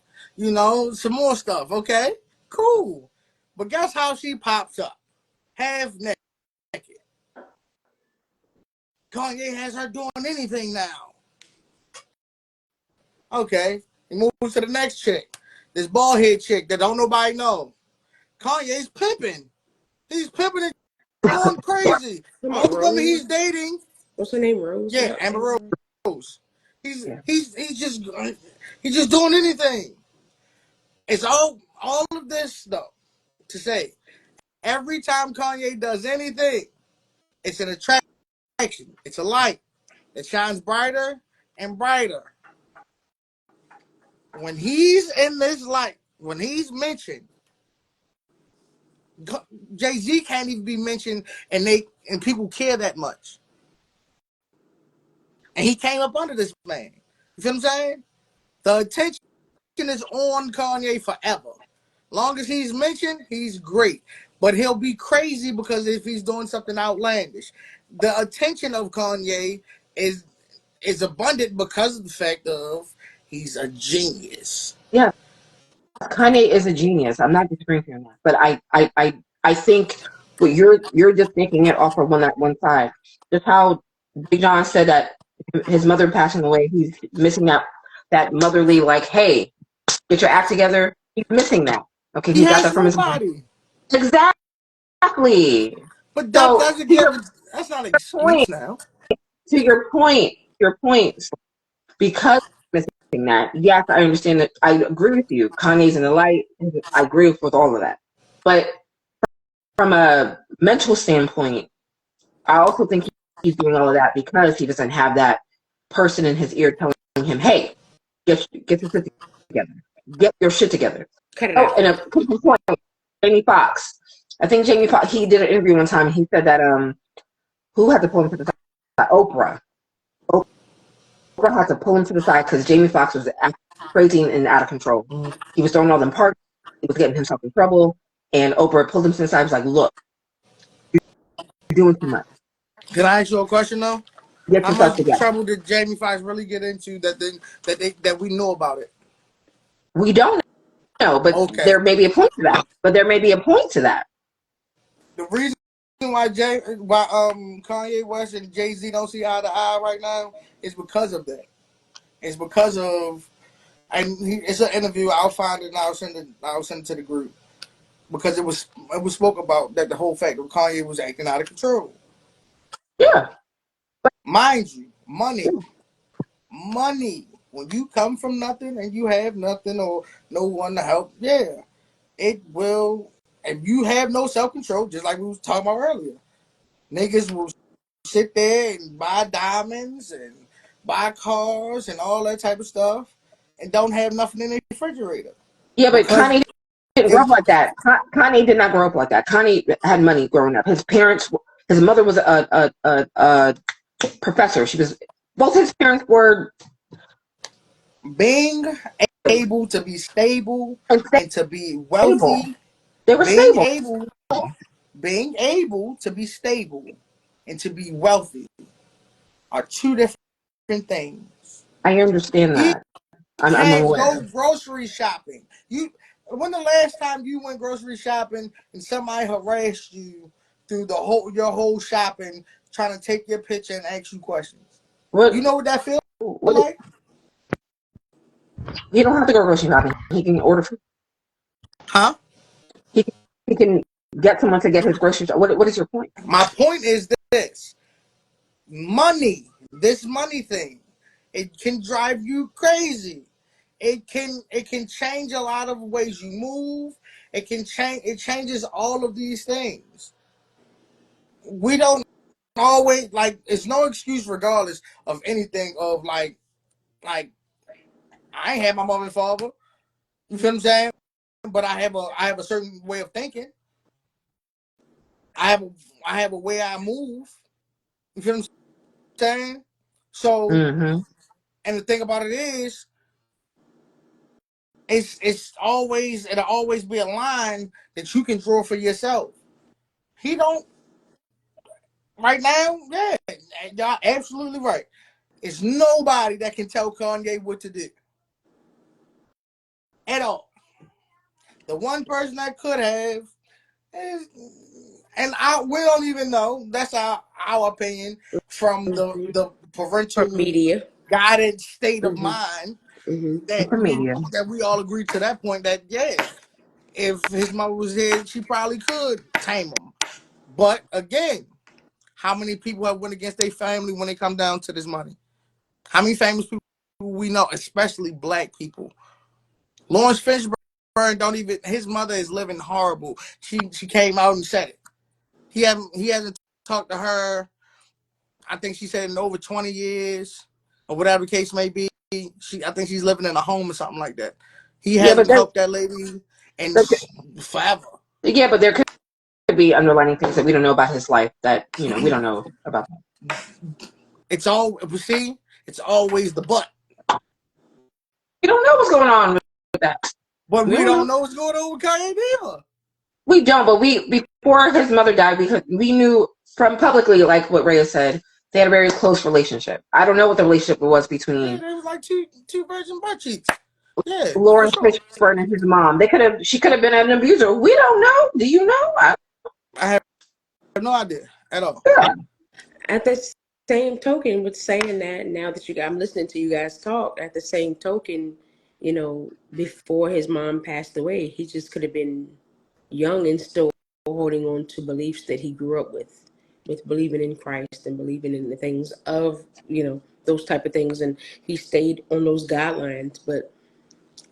Speaker 1: some more stuff. Okay, cool. But guess how she pops up, half naked. Kanye has her doing anything now. Okay, he moves to the next chick, this bald head chick that don't nobody know. Kanye's pimping. He's pimping and going crazy. All the women he's dating.
Speaker 2: What's her name? Rose.
Speaker 1: Yeah, Amber Rose. He's
Speaker 3: Yeah.
Speaker 1: just doing anything. It's all of this though to say every time Kanye does anything, it's an attraction. It's a light that shines brighter and brighter. When he's in this light, when he's mentioned, Jay-Z can't even be mentioned, and people care that much. And he came up under this man. You feel what I'm saying? The attention is on Kanye forever. Long as he's mentioned, he's great. But he'll be crazy because if he's doing something outlandish. The attention of Kanye is abundant because of the fact of he's a genius.
Speaker 3: Yeah, Kanye is a genius. I'm not disagreeing with you on that, but I think what you're just thinking it off of one side. Just how Big John said that his mother passing away, he's missing that motherly, like, hey, get your act together. He's missing that. Okay,
Speaker 1: He
Speaker 3: he got
Speaker 1: has
Speaker 3: that from his mom.
Speaker 1: nobody.
Speaker 3: Exactly.
Speaker 1: But that
Speaker 3: So
Speaker 1: doesn't give that's not an
Speaker 3: point,
Speaker 1: excuse now.
Speaker 3: to your point, because missing that, yes, I understand that. I agree with you. Kanye's in the light. I agree with all of that. But from a mental standpoint, I also think he's doing all of that because he doesn't have that person in his ear telling him, "Hey, get your shit together. Get your shit together."
Speaker 2: Cut it
Speaker 3: Oh,
Speaker 2: out.
Speaker 3: and a quick point, Jamie Foxx. I think Jamie Foxx. He did an interview one time. And he said that who had to pull him to the side? Oprah. Oprah had to pull him to the side because Jamie Foxx was crazy and out of control. He was throwing all them parties. He was getting himself in trouble. And Oprah pulled him to the side. Was like, "Look, you're doing too much.
Speaker 1: Can I ask you a question though?
Speaker 3: Get
Speaker 1: How
Speaker 3: yourself
Speaker 1: much
Speaker 3: together."
Speaker 1: trouble did Jamie Foxx really get into that we know about it?
Speaker 3: We don't know, but
Speaker 1: Okay.
Speaker 3: there may be a point to that.
Speaker 1: The reason why Kanye West and Jay-Z don't see eye to eye right now is because of that. It's because of it's an interview. I'll find it and I'll send it to the group because it was spoke about that the whole fact of Kanye was acting out of control.
Speaker 3: Yeah.
Speaker 1: Mind you, money. When you come from nothing and you have nothing or no one to help, yeah, it will. If you have no self control, just like we was talking about earlier, niggas will sit there and buy diamonds and buy cars and all that type of stuff, and don't have nothing in their refrigerator
Speaker 3: Yeah, but
Speaker 1: because
Speaker 3: Kanye didn't grow up
Speaker 1: it's
Speaker 3: like that. Kanye did not grow up like that. Kanye had money growing up. His mother was a professor. Both his parents were
Speaker 1: being able to be stable and to be
Speaker 3: stable.
Speaker 1: wealthy,
Speaker 3: They were
Speaker 1: being
Speaker 3: stable.
Speaker 1: able being able to be stable and to be wealthy are two different things.
Speaker 3: I understand
Speaker 1: He
Speaker 3: that. I'm
Speaker 1: has no
Speaker 3: aware.
Speaker 1: grocery shopping. When the last time you went grocery shopping and somebody harassed you through your whole shopping, trying to take your picture and ask you questions? You
Speaker 3: What?
Speaker 1: know what that feels
Speaker 3: What?
Speaker 1: like?
Speaker 3: He don't have to go grocery shopping. He can order food.
Speaker 1: Huh?
Speaker 3: He can get someone to get his groceries. What is your point?
Speaker 1: My point is this: money. This money thing, it can drive you crazy. it can change a lot of ways you move. It changes all of these things. We don't always like it's no excuse regardless of anything of like I ain't had my mother and father. You feel what I'm saying? But I have a certain way of thinking. I have a I have a way I move. You feel what I'm saying? So
Speaker 3: Mm-hmm.
Speaker 1: and the thing about it is it'll always be a line that you can draw for yourself. He don't right now, yeah, y'all absolutely right. It's nobody that can tell Kanye what to do at all. The one person that could have is, and we don't even know. That's our opinion from
Speaker 2: Mm-hmm.
Speaker 1: the
Speaker 2: From
Speaker 1: parental
Speaker 2: media.
Speaker 1: guided state of
Speaker 2: Mm-hmm.
Speaker 1: mind
Speaker 2: Mm-hmm.
Speaker 1: that
Speaker 3: For media.
Speaker 1: we all agreed to that point that yeah, if his mother was here, she probably could tame him. But again, how many people have went against their family when it come down to this money? How many famous people we know, especially black people? Lawrence Fishburne don't even. His mother is living horrible. She came out and said it. He hasn't talked to her. I think she said in over 20 years or whatever the case may be. I think she's living in a home or something like that. He
Speaker 3: Yeah, but
Speaker 1: hasn't helped that lady and
Speaker 3: there,
Speaker 1: forever.
Speaker 3: yeah, but there could be underlining things that we don't know about his life that we don't know about.
Speaker 1: It's all we see. It's always the but.
Speaker 3: We don't know what's going on with that.
Speaker 1: But
Speaker 3: We
Speaker 1: we
Speaker 3: don't
Speaker 1: don't
Speaker 3: know.
Speaker 1: know what's going on with Kanye either.
Speaker 3: We don't, but we before his mother died, we knew from publicly, like what Rhea said, they had a very close relationship. I don't know what the relationship was
Speaker 1: Yeah,
Speaker 3: between
Speaker 1: there was like two virgin butt cheeks. Yeah, for
Speaker 3: Lawrence
Speaker 1: sure.
Speaker 3: Fishburne and his mom. She could have been an abuser. We don't know. Do you know?
Speaker 1: I have no idea at all.
Speaker 3: Yeah.
Speaker 2: At the same token, with saying that, now that I'm listening to you guys talk, at the same token, before his mom passed away, he just could have been young and still holding on to beliefs that he grew up with believing in Christ and believing in the things of, those type of things. And he stayed on those guidelines. But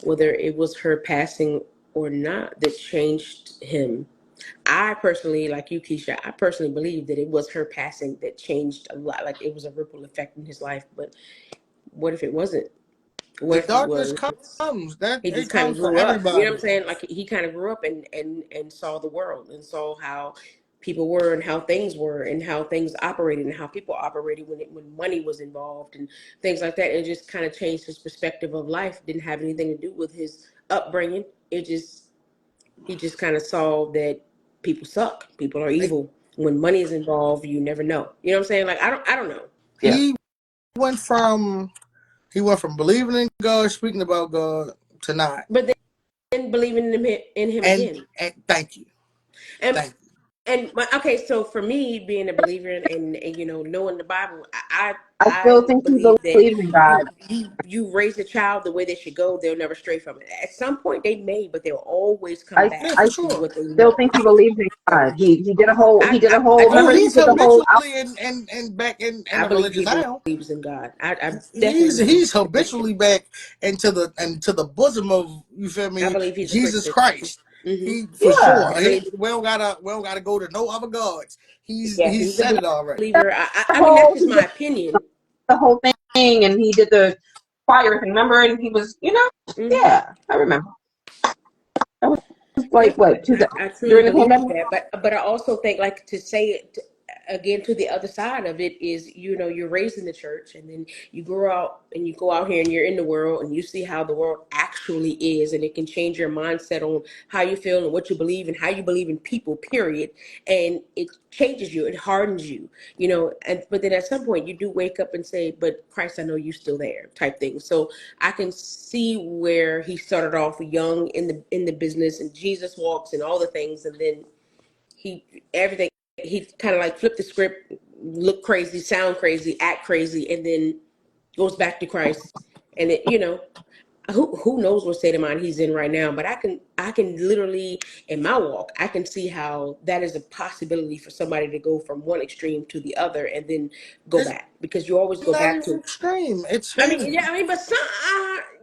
Speaker 2: whether it was her passing or not that changed him, I personally, like you, Keisha, I personally believe that it was her passing that changed a lot. Like it was a ripple effect in his life. But what if it wasn't? What
Speaker 1: The
Speaker 2: if it
Speaker 1: darkness
Speaker 2: was?
Speaker 1: comes. That
Speaker 2: He
Speaker 1: it
Speaker 2: just kind of
Speaker 1: comes for
Speaker 2: grew up. You know what
Speaker 1: everybody.
Speaker 2: I'm saying? Like he kind of grew up and saw the world and saw how people were and how things were and how things operated and how people operated when money was involved and things like that. It just kind of changed his perspective of life. Didn't have anything to do with his upbringing. He just kind of saw that people suck. People are
Speaker 1: Like,
Speaker 2: evil. When money is involved, you never know. You know what I'm saying? Like I don't know.
Speaker 3: Yeah.
Speaker 1: he went from he went from believing in God, speaking about God, to not.
Speaker 2: But then believing in him
Speaker 1: And
Speaker 2: again.
Speaker 1: and thank you,
Speaker 2: And
Speaker 1: thank you.
Speaker 2: okay, so for me, being a believer and knowing the Bible,
Speaker 3: I
Speaker 2: I
Speaker 3: still think he
Speaker 2: believe that
Speaker 3: believes in God.
Speaker 2: you raise a child the way they should go, they'll never stray from it. At some point, they may, but they'll always come
Speaker 3: I
Speaker 1: Yeah,
Speaker 2: back
Speaker 1: for
Speaker 3: I
Speaker 2: to
Speaker 1: sure.
Speaker 2: what they
Speaker 3: still
Speaker 2: know.
Speaker 3: think he believes in God. He did a whole.
Speaker 2: I do
Speaker 1: Oh,
Speaker 3: Remember, he
Speaker 1: he's
Speaker 2: too.
Speaker 3: did the whole.
Speaker 1: habitually in back in
Speaker 2: I
Speaker 1: the
Speaker 2: believe
Speaker 1: religious
Speaker 2: he
Speaker 1: now.
Speaker 2: believes in God. I definitely
Speaker 1: He's
Speaker 2: believe
Speaker 1: he's
Speaker 2: he's a Christian.
Speaker 1: habitually back into the bosom of you feel
Speaker 2: I
Speaker 1: me
Speaker 2: believe he's a
Speaker 1: Jesus
Speaker 2: Christian.
Speaker 1: Christ.
Speaker 2: Hmm.
Speaker 1: He for
Speaker 3: Yeah.
Speaker 1: sure.
Speaker 2: I believe.
Speaker 1: We don't gotta go to no other gods.
Speaker 2: Yeah,
Speaker 1: He's
Speaker 2: he's a
Speaker 1: said it already.
Speaker 2: believer.
Speaker 3: The
Speaker 2: I mean, that's
Speaker 3: whole
Speaker 2: just
Speaker 3: he
Speaker 2: my
Speaker 3: did
Speaker 2: opinion.
Speaker 3: the whole thing, and he did the choir thing. Remember, and he was,
Speaker 2: Hmm.
Speaker 3: yeah, I remember. That was like
Speaker 2: Yep,
Speaker 3: what
Speaker 2: I truly
Speaker 3: during the
Speaker 2: believe
Speaker 3: pandemic.
Speaker 2: that, but I also think like to say it again to the other side of it is you're raised in the church and then you grow out and you go out here and you're in the world and you see how the world actually is and it can change your mindset on how you feel and what you believe and how you believe in people period, and it changes you, it hardens you, and but then at some point you do wake up and say, but Christ, I know you still there type thing. So I can see where he started off young in the business and Jesus walks and all the things, and then he everything he kind of like flipped the script, look crazy, sound crazy, act crazy, and then goes back to Christ. And who knows what state of mind he's in right now, but I can literally in my walk I can see how that is a possibility for somebody to go from one extreme to the other and then go
Speaker 1: It's
Speaker 2: back, because you always go
Speaker 1: not
Speaker 2: back
Speaker 1: even
Speaker 2: to.
Speaker 1: extreme. It's
Speaker 2: I mean,
Speaker 1: him.
Speaker 2: yeah, I mean, but some,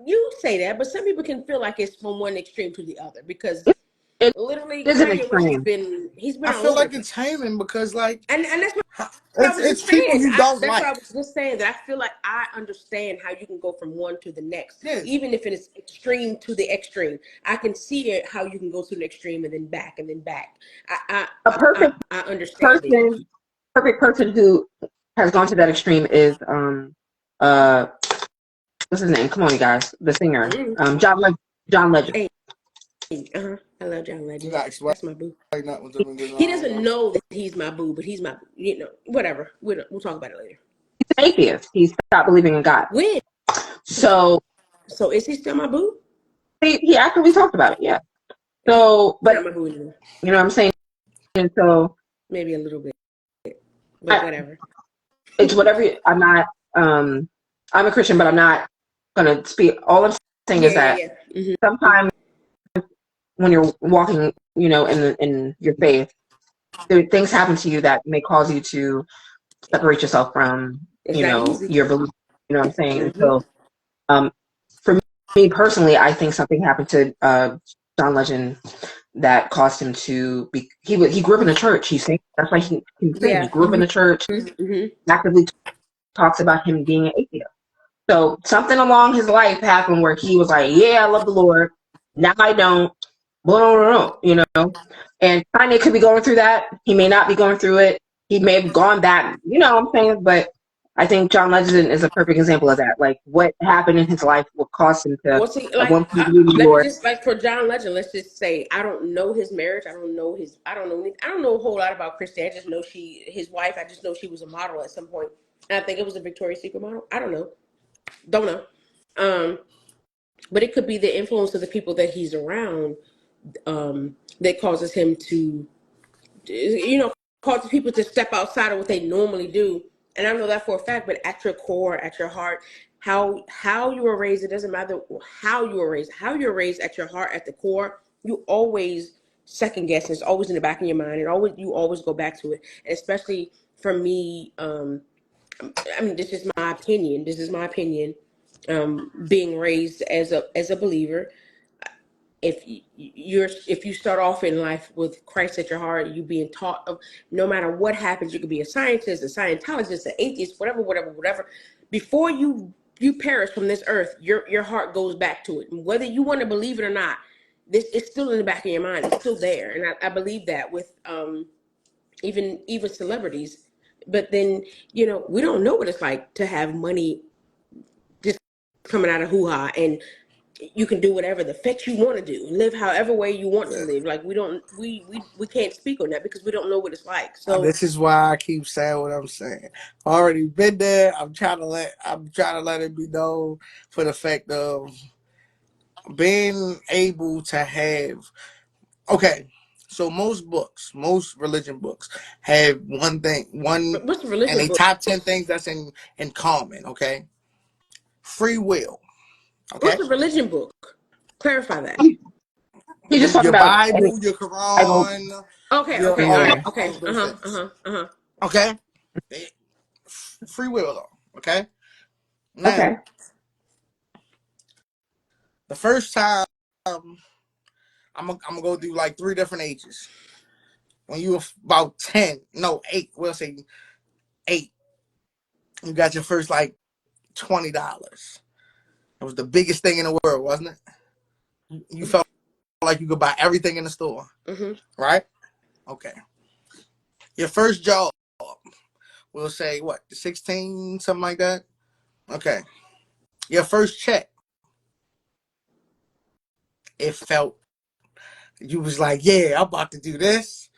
Speaker 2: you say that, but some people can feel like it's from one extreme to the other because
Speaker 3: It, it
Speaker 2: literally
Speaker 3: is an
Speaker 2: Kanye West
Speaker 3: extreme.
Speaker 2: he's been
Speaker 1: I
Speaker 2: all
Speaker 1: feel
Speaker 2: over the
Speaker 1: like
Speaker 2: place.
Speaker 1: it's Haman because like
Speaker 2: And that's what I was
Speaker 1: it's
Speaker 2: just
Speaker 1: people
Speaker 2: saying.
Speaker 1: you don't
Speaker 2: That's what I
Speaker 1: like.
Speaker 2: was just saying. That I feel like I understand how you can go from one to the next,
Speaker 1: Yeah,
Speaker 2: even if it is extreme to the extreme. I can see it how you can go to an extreme and then back and then back.
Speaker 3: A
Speaker 2: I understand it.
Speaker 3: person, perfect person who has gone to that extreme is uh what's his name? Come on, you guys, the singer,
Speaker 2: Mm.
Speaker 3: John Legend.
Speaker 2: Hey, I love John
Speaker 1: you
Speaker 2: Legend.
Speaker 1: got to explain
Speaker 2: That's my boo.
Speaker 1: that with them niggas.
Speaker 2: He doesn't know that he's my boo, but he's my, whatever. We'll talk about it later.
Speaker 3: He's an atheist. He stopped believing in God.
Speaker 2: When?
Speaker 3: So
Speaker 2: So is he still my boo?
Speaker 3: he actually talked about it. Yeah.
Speaker 2: He's
Speaker 3: So, but
Speaker 2: not my boo anymore.
Speaker 3: you know what I'm saying. And so
Speaker 2: Maybe a little bit, but
Speaker 3: I,
Speaker 2: whatever.
Speaker 3: it's whatever. I'm not. I'm a Christian, but I'm not gonna speak. All I'm saying is that
Speaker 2: Yeah. Mm-hmm.
Speaker 3: sometimes when you're walking, in your faith, things happen to you that may cause you to separate yourself from,
Speaker 2: It's not easy.
Speaker 3: your belief. You know what I'm saying? And
Speaker 2: Mm-hmm.
Speaker 3: so, for me personally, I think something happened to John Legend that caused him to be. He grew up in the church. He's saying that's why he was saying he
Speaker 2: Yeah.
Speaker 3: grew up in the church.
Speaker 2: Mm-hmm.
Speaker 3: Actively talks about him being an atheist. So something along his life happened where he was like, "Yeah, I love the Lord. Now I don't." Well, and Kanye could be going through that. He may not be going through it. He may have gone back. You know what I'm saying? But I think John Legend is a perfect example of that. Like what happened in his life, what caused him to
Speaker 2: Well, see,
Speaker 3: at
Speaker 2: like,
Speaker 3: one point believe in the
Speaker 2: let me
Speaker 3: Lord.
Speaker 2: just like for John Legend, let's just say I don't know his marriage. I don't know a whole lot about Christy. I just know his wife. I just know she was a model at some point, and I think it was a Victoria's Secret model. I don't know. Um, but it could be the influence of the people that he's around that causes him to, causes people to step outside of what they normally do. And I know that for a fact. But at your core, at your heart, how you were raised, it doesn't matter how you were raised. How you're raised at your heart, at the core, you always second guess. It's always in the back of your mind. You always go back to it. And especially for me, I mean, this is my opinion. Being raised as a believer, if you start off in life with Christ at your heart, you being taught of no matter what happens, you could be a scientist, a Scientologist, an atheist, whatever. Before you perish from this earth, your heart goes back to it, and whether you want to believe it or not. This it's still in the back of your mind. It's still there, and I believe that with even celebrities. But then we don't know what it's like to have money just coming out of hoo ha, and you can do whatever the fetch you want to do, live however way you want to live. Like we can't speak on that because we don't know what it's like. So
Speaker 1: This is why I keep saying what I'm saying. I already been there. I'm trying to let it be known for the fact of being able to have. Okay, so most religion books have one,
Speaker 2: what's the
Speaker 1: and
Speaker 2: religion
Speaker 1: they
Speaker 2: book?
Speaker 1: top 10 things that's in common. Okay, free will.
Speaker 2: What's
Speaker 1: Okay,
Speaker 2: the religion book? Clarify that.
Speaker 3: He's just talking
Speaker 1: your
Speaker 3: about any
Speaker 1: Bible, your
Speaker 3: Bible.
Speaker 1: Quran,
Speaker 2: Okay,
Speaker 1: your
Speaker 2: okay, all right,
Speaker 3: Yeah.
Speaker 1: all
Speaker 2: okay.
Speaker 1: of those things.
Speaker 2: Uh-huh.
Speaker 1: Okay, free will though. Okay, now
Speaker 3: Okay.
Speaker 1: the first time I'm gonna go through like three different ages. When you were about 10, no 8, we'll say 8, you got your first like $20. It was the biggest thing in the world, wasn't it? You felt like you could buy everything in the store,
Speaker 2: Mm-hmm.
Speaker 1: right? Okay. Your first job, we'll say what, 16, something like that. Okay. Your first check, it felt you was like, yeah, I'm about to do this.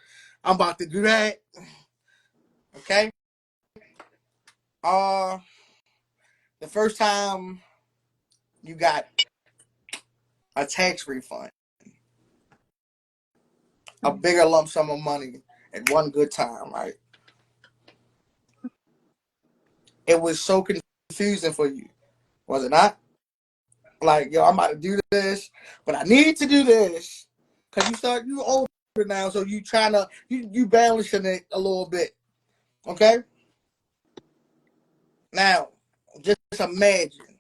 Speaker 1: I'm about to do that. Okay. Uh, the first time you got a tax refund, a bigger lump sum of money at one good time, right? It was so confusing for you, was it not? Like, yo, I'm about to do this, but I need to do this because you older now, so you balancing it a little bit, okay? Now, just imagine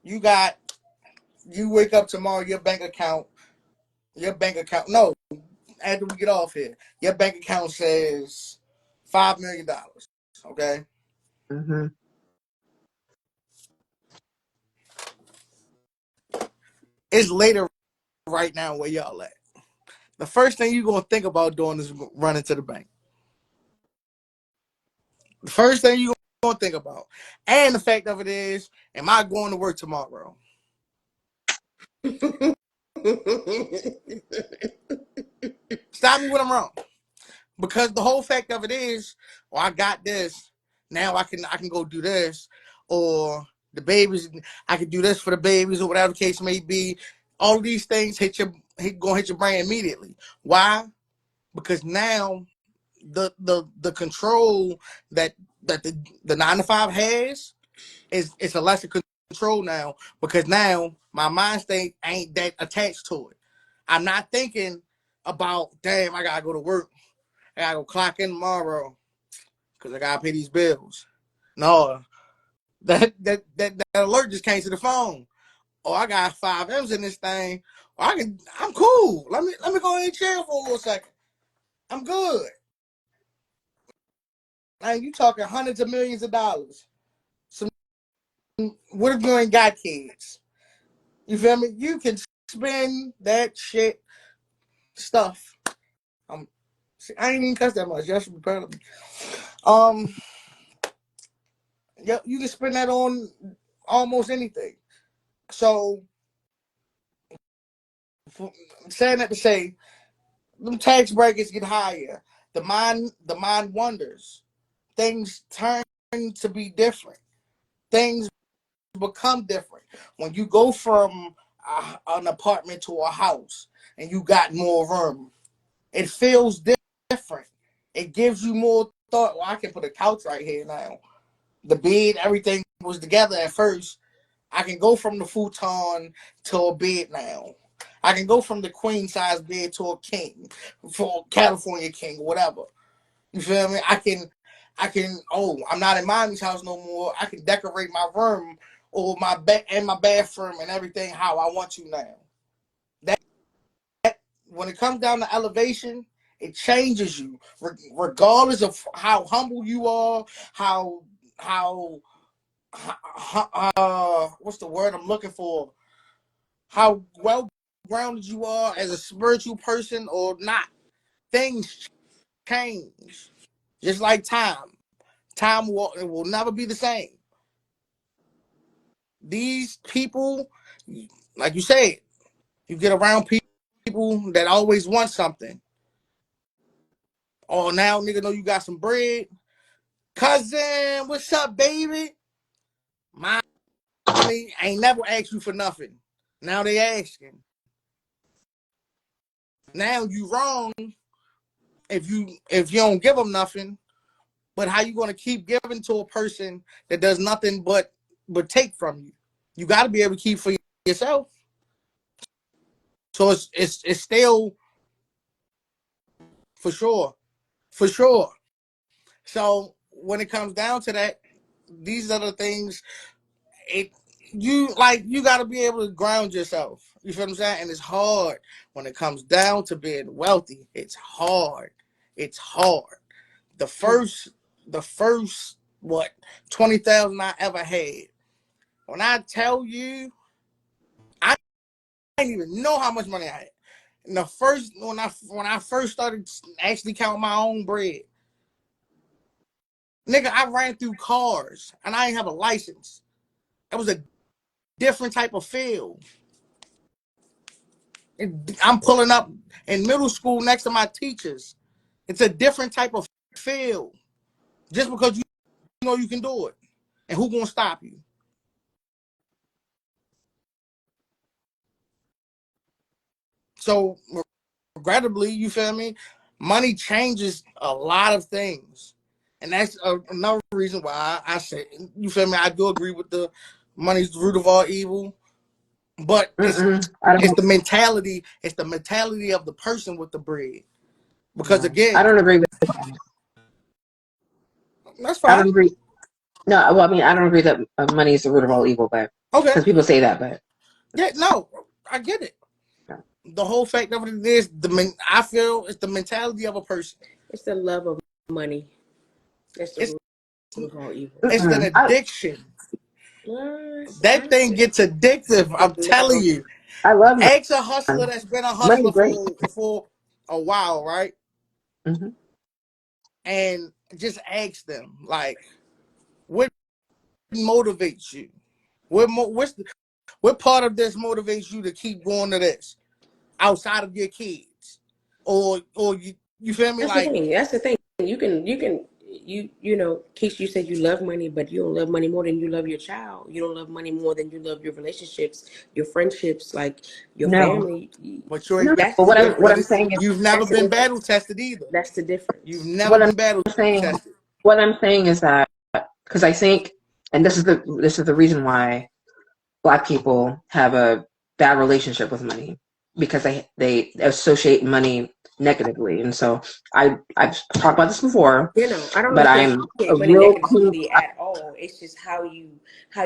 Speaker 1: You wake up tomorrow, no, after we get off here, your bank account says $5 million. Okay?
Speaker 3: Mm-hmm.
Speaker 1: It's later right now where y'all at. The first thing you're gonna think about doing is running to the bank. The first thing you're gonna think about. And the fact of it is, am I going to work tomorrow? Stop me when I'm wrong. Because the whole fact of it is, well, I got this. Now I can go do this. Or the babies, I can do this for the babies or whatever the case may be. All of these things gonna hit your brain immediately. Why? Because now the control that the 9 to 5 has is it's a lesser control now, because now my mind state ain't that attached to it. I'm not thinking about, damn, I gotta go to work. I gotta go clock in tomorrow because I gotta pay these bills. No, that alert just came to the phone. Oh, I got 5 M's in this thing. I'm cool. Let me go ahead and chill for a little second. I'm good. Like, you talking hundreds of millions of dollars. Some What if you ain't got kids? You feel me? You can spend that shit stuff. See, I ain't even cuss that much. Y'all should be proud of me. Um, yeah, you can spend that on almost anything. So, saying that to say, them tax brackets get higher. The mind wonders. Things turn to be different. Things become different when you go from an apartment to a house and you got more room. It feels different. It gives you more thought. Well, I can put a couch right here now. The bed, everything was together at first. I can go from the futon to a bed now. I can go from the queen size bed to a king, for California king, whatever. You feel me? Oh, I'm not in mommy's house no more. I can decorate my room or my bed and my bathroom and everything how I want to now. That When it comes down to elevation, it changes you, regardless of how humble you are, how what's the word I'm looking for? How well grounded you are as a spiritual person or not. Things change, just like time. Time will never be the same. These people, like you said, you get around people that always want something. Oh, now nigga know you got some bread. Cousin, what's up, baby? Mommy ain't never asked you for nothing. Now they asking. Now you wrong if you don't give them nothing. But how you gonna keep giving to a person that does nothing but take from you? You got to be able to keep for yourself. So it's still for sure, for sure. So when it comes down to that, these are the things. It you got to be able to ground yourself. You feel what I'm saying? And it's hard when it comes down to being wealthy. It's hard. It's hard. The first the first what 20,000 I ever had. When I tell you, I didn't even know how much money I had. And the first when I first started actually counting my own bread, nigga, I ran through cars and I didn't have a license. It was a different type of feel. I'm pulling up in middle school next to my teachers. It's a different type of feel. Just because you know you can do it. And who gonna stop you? So regrettably, you feel me? Money changes a lot of things. And that's another reason why I say, you feel me? I do agree with the money's the root of all evil. But
Speaker 3: I
Speaker 1: it's
Speaker 3: don't.
Speaker 1: the mentality. It's the mentality of the person with the bread. Because
Speaker 3: Yeah, I
Speaker 1: again,
Speaker 3: don't agree with.
Speaker 1: that's
Speaker 3: I
Speaker 1: fine.
Speaker 3: don't agree. No, well, I mean, I don't agree that money is the root of all evil, but
Speaker 1: Okay.
Speaker 3: because people say that, but
Speaker 1: Yeah, no, I get it.
Speaker 3: yeah.
Speaker 1: The whole fact of it is I feel it's the mentality of a person.
Speaker 2: It's the love of money. That's the
Speaker 1: It's
Speaker 2: root of all evil.
Speaker 1: it's an
Speaker 3: Mm-mm.
Speaker 1: addiction.
Speaker 2: I
Speaker 1: That thing
Speaker 2: say
Speaker 1: gets addictive.
Speaker 2: the
Speaker 1: I'm
Speaker 2: love
Speaker 1: telling
Speaker 2: of
Speaker 1: you.
Speaker 3: I love
Speaker 1: Ask a hustler
Speaker 3: money.
Speaker 1: that's been a
Speaker 3: Money's
Speaker 1: hustler
Speaker 3: great.
Speaker 1: for a while, right?
Speaker 3: Hmm.
Speaker 1: And just ask them like, what motivates you? What part of this motivates you to keep going to this outside of your kids, or you feel me?
Speaker 2: That's the
Speaker 1: Like
Speaker 2: thing. That's the thing. You know, Keisha, you said you love money, but you don't love money more than you love your child. You don't love money more than you love your relationships, your friendships, like your
Speaker 3: No,
Speaker 2: family.
Speaker 1: but you ain't
Speaker 3: no.
Speaker 2: That's
Speaker 3: But
Speaker 2: the
Speaker 3: what I'm
Speaker 2: difference.
Speaker 3: saying is
Speaker 1: you've never
Speaker 2: That's the
Speaker 1: been
Speaker 2: difference.
Speaker 1: battle tested either.
Speaker 2: That's the
Speaker 1: You've
Speaker 2: difference.
Speaker 1: never
Speaker 3: what I'm
Speaker 1: been battle
Speaker 3: saying.
Speaker 1: tested.
Speaker 3: What I'm saying is that because I think, and this is the reason why Black people have a bad relationship with money because they associate money negatively, and so I've talked about this before,
Speaker 2: You know, I don't
Speaker 3: but I'm a
Speaker 2: associate money
Speaker 3: real clean.
Speaker 2: negatively at all. It's just how
Speaker 3: I
Speaker 2: you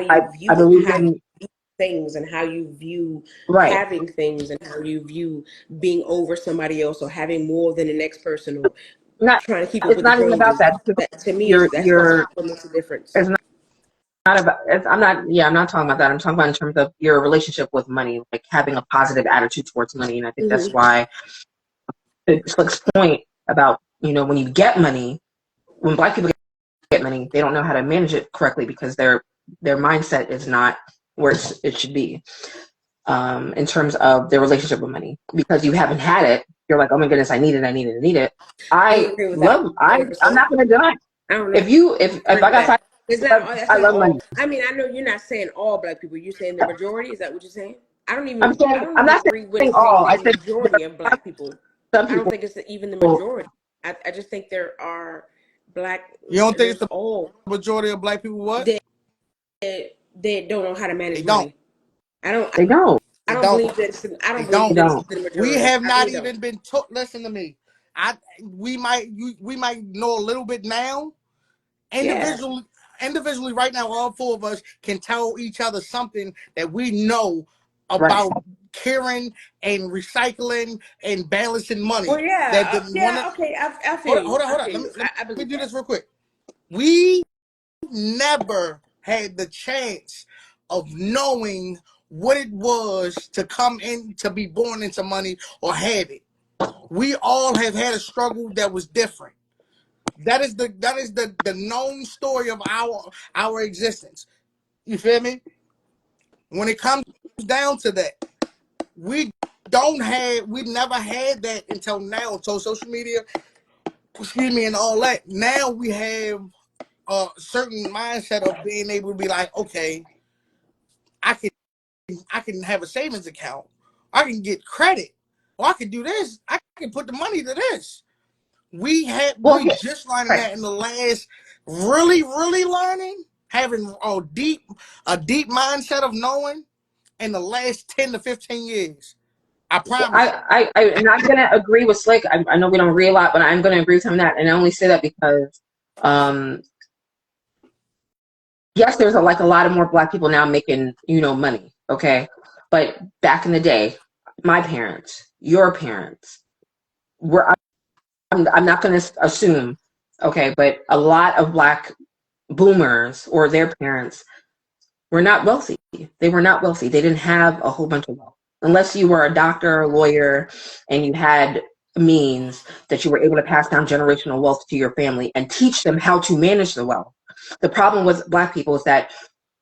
Speaker 3: I
Speaker 2: view it,
Speaker 3: believe
Speaker 2: how you
Speaker 3: in
Speaker 2: view things, and how you view
Speaker 3: right.
Speaker 2: having things, and how you view being over somebody else, or having more than the next person, or
Speaker 3: Not
Speaker 2: trying to keep up
Speaker 3: it's
Speaker 2: with the
Speaker 3: not even about
Speaker 2: Joneses.
Speaker 3: that. It's just
Speaker 2: That to me is that's what makes a difference.
Speaker 3: it's not about. I'm not. Yeah, I'm not talking about that. I'm talking about in terms of your relationship with money, like having a positive attitude towards money, and I think that's
Speaker 2: Hmm.
Speaker 3: why to Slick's point about when you get money, when Black people get money, they don't know how to manage it correctly because their mindset is not where it should be in terms of their relationship with money. Because you haven't had it, you're like, oh my goodness, I need it, I need it, I need it.
Speaker 2: I don't agree with that.
Speaker 3: I'm
Speaker 2: 100%.
Speaker 3: not gonna deny.
Speaker 2: I don't know.
Speaker 3: If
Speaker 2: Agree
Speaker 3: I
Speaker 2: with
Speaker 3: got
Speaker 2: that.
Speaker 3: five,
Speaker 2: It's not. That's
Speaker 3: I
Speaker 2: not
Speaker 3: love money.
Speaker 2: all. I mean, I know you're not saying all Black people. You're saying the majority. Is that what you're saying? I don't even.
Speaker 3: I'm saying
Speaker 2: I don't
Speaker 3: I'm
Speaker 2: even
Speaker 3: not
Speaker 2: agree with
Speaker 3: saying
Speaker 2: saying
Speaker 3: all. I
Speaker 2: the
Speaker 3: said there
Speaker 2: majority of
Speaker 3: are
Speaker 2: Black people.
Speaker 3: some
Speaker 2: I don't
Speaker 3: people
Speaker 2: think it's even the majority. I just think there are Black.
Speaker 1: You don't think it's
Speaker 2: There's
Speaker 1: the
Speaker 2: all
Speaker 1: majority of Black people? What
Speaker 2: that that don't know how to
Speaker 1: they
Speaker 2: manage
Speaker 1: don't.
Speaker 2: money. I don't.
Speaker 3: they don't.
Speaker 2: I
Speaker 1: They
Speaker 2: don't
Speaker 1: don't.
Speaker 2: believe that. I
Speaker 1: They
Speaker 2: don't believe
Speaker 3: They
Speaker 1: don't.
Speaker 2: that it's
Speaker 3: don't.
Speaker 2: the
Speaker 1: We
Speaker 2: majority.
Speaker 1: have
Speaker 2: I
Speaker 1: not
Speaker 2: really don't.
Speaker 1: even been taught. Listen to me. We might know a little bit now.
Speaker 2: Yeah.
Speaker 1: Individually, right now, all four of us can tell each other something that we know
Speaker 3: Right.
Speaker 1: about caring and recycling and balancing
Speaker 2: Well,
Speaker 1: money. That
Speaker 2: yeah.
Speaker 1: the one.
Speaker 2: Yeah. Okay. I feel you. I
Speaker 1: Hold on.
Speaker 2: feel you.
Speaker 1: Let
Speaker 2: I
Speaker 1: me
Speaker 2: believe
Speaker 1: do
Speaker 2: that.
Speaker 1: this real quick. We never had the chance of knowing what it was to come in to be born into money or have it. We all have had a struggle that was different. That is the known story of our existence. You feel me? When it comes down to that, we we never had that until now, until social media, excuse me, and all that. Now we have a certain mindset of being able to be like, okay, I can I can have a savings account. I can get credit. Or I can do this. I can put the money to this.
Speaker 3: Well,
Speaker 1: We just learning
Speaker 3: right.
Speaker 1: that in the last really learning, having a deep mindset of knowing in the last 10 to 15 years. I promise you.
Speaker 3: And I'm gonna agree with Slick. I know we don't agree a lot, but I'm gonna agree with him on that, and I only say that because, um, yes, there's like a lot of more Black people now making money. Okay, but back in the day, my parents, your parents, were I'm not gonna assume, okay, but a lot of Black boomers or their parents were not wealthy. They were not wealthy. They didn't have a whole bunch of wealth. Unless you were a doctor, a lawyer, and you had means that you were able to pass down generational wealth to your family and teach them how to manage the wealth. The problem with Black people is that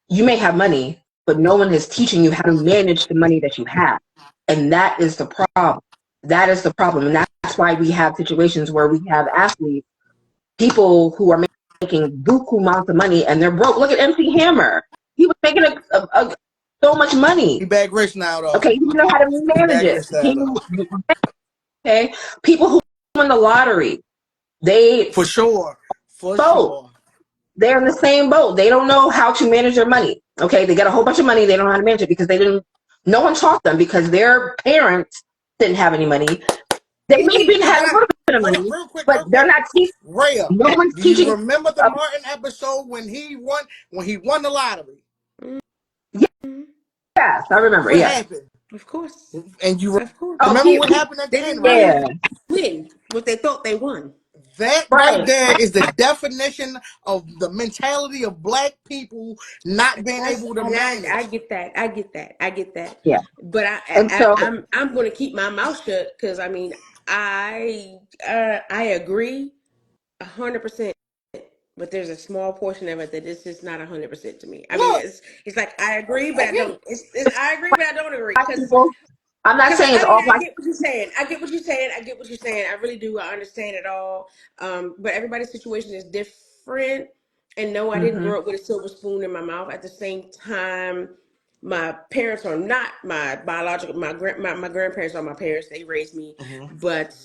Speaker 3: you may have money, but no one is teaching you how to manage the money that you have. And that is the problem. That is the problem. And that's why we have situations where we have athletes, people who are making buku amounts of money and they're broke. Look at MC Hammer. He was making so much
Speaker 1: He
Speaker 3: money.
Speaker 1: back rich now though.
Speaker 3: Okay, he didn't know how to
Speaker 1: He
Speaker 3: manage
Speaker 1: back
Speaker 3: it.
Speaker 1: rich now though.
Speaker 3: Okay, people who win the lottery, they
Speaker 1: For sure. For
Speaker 3: both.
Speaker 1: sure.
Speaker 3: They're in the same boat. They don't know how to manage their money. Okay, they get a whole bunch of money. They don't know how to manage it because they didn't. No one taught them because their parents didn't have any money. They maybe
Speaker 1: You
Speaker 3: had a
Speaker 1: got
Speaker 3: little bit of
Speaker 1: hold on,
Speaker 3: money,
Speaker 1: real
Speaker 3: but they're
Speaker 1: quick.
Speaker 3: not teaching.
Speaker 1: Rhea,
Speaker 3: No one's
Speaker 1: do you
Speaker 3: teaching.
Speaker 1: remember the Martin episode when he won the lottery?
Speaker 3: Yes, I remember.
Speaker 1: What
Speaker 3: Yes.
Speaker 1: happened?
Speaker 2: Of course.
Speaker 1: And you
Speaker 2: Of course.
Speaker 3: Oh,
Speaker 1: remember what happened at
Speaker 2: They
Speaker 1: the end,
Speaker 2: didn't
Speaker 1: right?
Speaker 2: really
Speaker 3: yeah.
Speaker 2: win what they thought they won.
Speaker 1: That right
Speaker 3: Right.
Speaker 1: there is the definition of the mentality of black people not being
Speaker 2: That's
Speaker 1: able to
Speaker 2: and I
Speaker 1: manage.
Speaker 2: get that. I get that. I get that.
Speaker 3: Yeah.
Speaker 2: But
Speaker 3: And so,
Speaker 2: I'm going to keep my mouth shut because I mean I agree 100%. But there's a small portion of it that is just not 100% to me. I mean,
Speaker 1: No,
Speaker 2: it's like I agree, but
Speaker 1: I
Speaker 2: I
Speaker 1: get
Speaker 2: don't.
Speaker 1: it.
Speaker 2: It's I agree, but I don't agree
Speaker 3: black people, I'm not
Speaker 2: because
Speaker 3: saying it's
Speaker 2: I mean
Speaker 3: all
Speaker 2: I
Speaker 3: black.
Speaker 2: get what you're saying. I get what you're saying. I get what you're saying. I really do. I understand it all. But everybody's situation is different. And no, I didn't
Speaker 3: Hmm.
Speaker 2: grow up with a silver spoon in my mouth. At the same time, my parents are not my biological. My grandparents are my parents. They raised me,
Speaker 1: Mm-hmm.
Speaker 2: but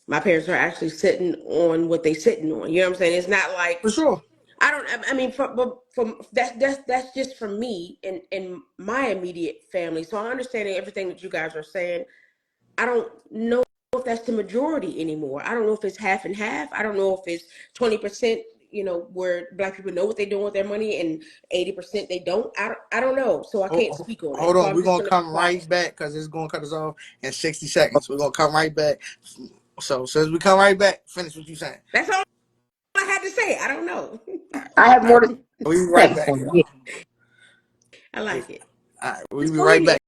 Speaker 2: my parents are actually sitting on what they sitting on. You know what I'm saying? It's not like
Speaker 1: For sure.
Speaker 2: I don't. I mean, from that's just from me and my immediate family. So I understand everything that you guys are saying. I don't know if that's the majority anymore. I don't know if it's half and half. I don't know if it's 20%. You know, where black people know what they're doing with their money, and 80% they don't. I don't know, so I can't speak on it.
Speaker 1: Hold
Speaker 2: So
Speaker 1: on,
Speaker 2: I'm
Speaker 1: we're
Speaker 2: just
Speaker 1: gonna
Speaker 2: gonna be
Speaker 1: come
Speaker 2: quiet.
Speaker 1: right back because it's gonna cut us off in 60 seconds. We're gonna come right back. So since we come right back, finish what you're saying.
Speaker 2: That's all I had to say. I don't know.
Speaker 3: I have
Speaker 1: All right,
Speaker 3: more to
Speaker 1: we'll be right
Speaker 3: say
Speaker 1: back,
Speaker 3: for
Speaker 1: y'all.
Speaker 3: you.
Speaker 2: I like it.
Speaker 1: All right, we'll
Speaker 2: Just
Speaker 1: be
Speaker 2: go
Speaker 1: right
Speaker 2: ahead
Speaker 1: back.